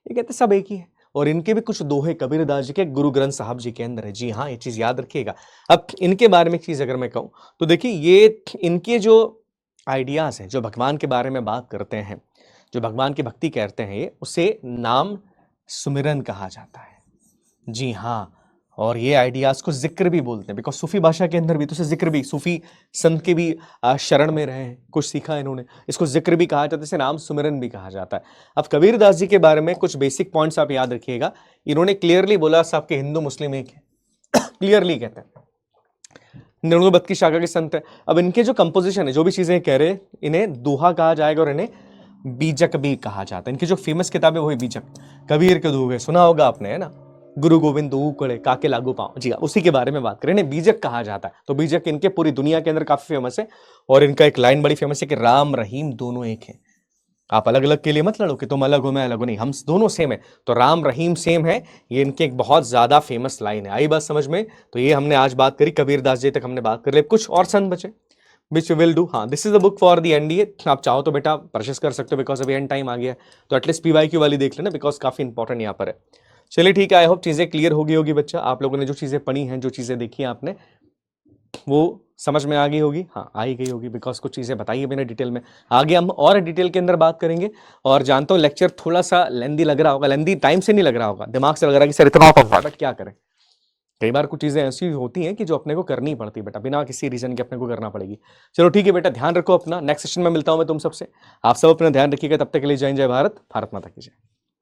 ये कहते सब एक ही है। और इनके भी कुछ दोहे कबीरदास जी के गुरु ग्रंथ साहब जी के अंदर है। जी हाँ, ये चीज याद रखिएगा। अब इनके बारे में एक चीज अगर मैं कहूँ तो देखिए, ये इनके जो आइडियाज हैं, जो भगवान के बारे में बात करते हैं, जो भगवान की भक्ति करते हैं, ये उसे नाम सुमिरन कहा जाता है। जी हाँ, और ये आइडियाज को जिक्र भी बोलते हैं, बिकॉज सूफी भाषा के अंदर भी तो उसे जिक्र भी, सूफी संत के भी शरण में रहे हैं, कुछ सीखा इन्होंने, इसको जिक्र भी कहा जाता है, इसे नाम सुमिरन भी कहा जाता है। अब कबीरदास जी के बारे में कुछ बेसिक पॉइंट्स आप याद रखिएगा। इन्होंने क्लियरली बोला साहब कि हिंदू मुस्लिम एक है, क्लियरली कहते हैं, 99 की शाखा के संत है। अब इनके जो कंपोजिशन है, जो भी चीजें कह रहे हैं, इन्हें दोहा कहा जाएगा और इन्हें बीजक भी कहा जाता है। इनकी जो फेमस किताब है वही बीजक, कबीर के दोहे सुना होगा आपने, है ना, गुरु गोविंद दो कड़े काके लागू पाओ, जी हाँ, उसी के बारे में बात करें। इन्हें बीजक कहा जाता है। तो बीजक इनके पूरी दुनिया के अंदर काफी फेमस है। और इनका एक लाइन बड़ी फेमस है कि राम रहीम दोनों एक है। आप अलग अलग के लिए मत लड़ो कि तुम अलग हो मैं अलग हो, नहीं, हम दोनों सेम है। तो राम रहीम सेम है, ये इनकी एक बहुत ज्यादा फेमस लाइन है। आई बात समझ में? तो ये हमने आज बात करी, कबीरदास जी तक हमने बात कर ली। कुछ और संत बचे विच विल डू। हाँ, this is the book for the NDA. आप चाहो तो बेटा परचेस कर सकते हो, बिकॉज अभी एंड टाइम आ गया। तो एटलीस्ट पीवाईक्यू वाली देख लेना, बिकॉज काफी इंपॉर्टेंट यहाँ पर है। चलिए ठीक है, आई होप चीजें क्लियर होगी बच्चा। आप लोगों ने जो चीजें पढ़ी हैं, जो चीजें देखी आपने, वो समझ में आ गई होगी। हाँ, आ ही गई होगी, बिकॉज कुछ चीजें बताइए मैंने डिटेल में। आगे हम और डिटेल के अंदर बात करेंगे। और जानता हूँ लेक्चर थोड़ा सा लेंदी लग रहा होगा, लेंदी टाइम से नहीं लग रहा होगा, दिमाग से लग रहा है कि सर इतना होगा, बट क्या करें, कई बार कुछ चीजें ऐसी होती हैं कि जो अपने को करनी पड़ती है बेटा, बिना किसी रीजन के अपने को करना पड़ेगी। चलो ठीक है बेटा, ध्यान रखो अपना। नेक्स्ट सेशन में मिलता हूं मैं तुम सबसे। आप सब अपना ध्यान रखिएगा। तब तक के लिए जय जय भारत, भारत माता की जय।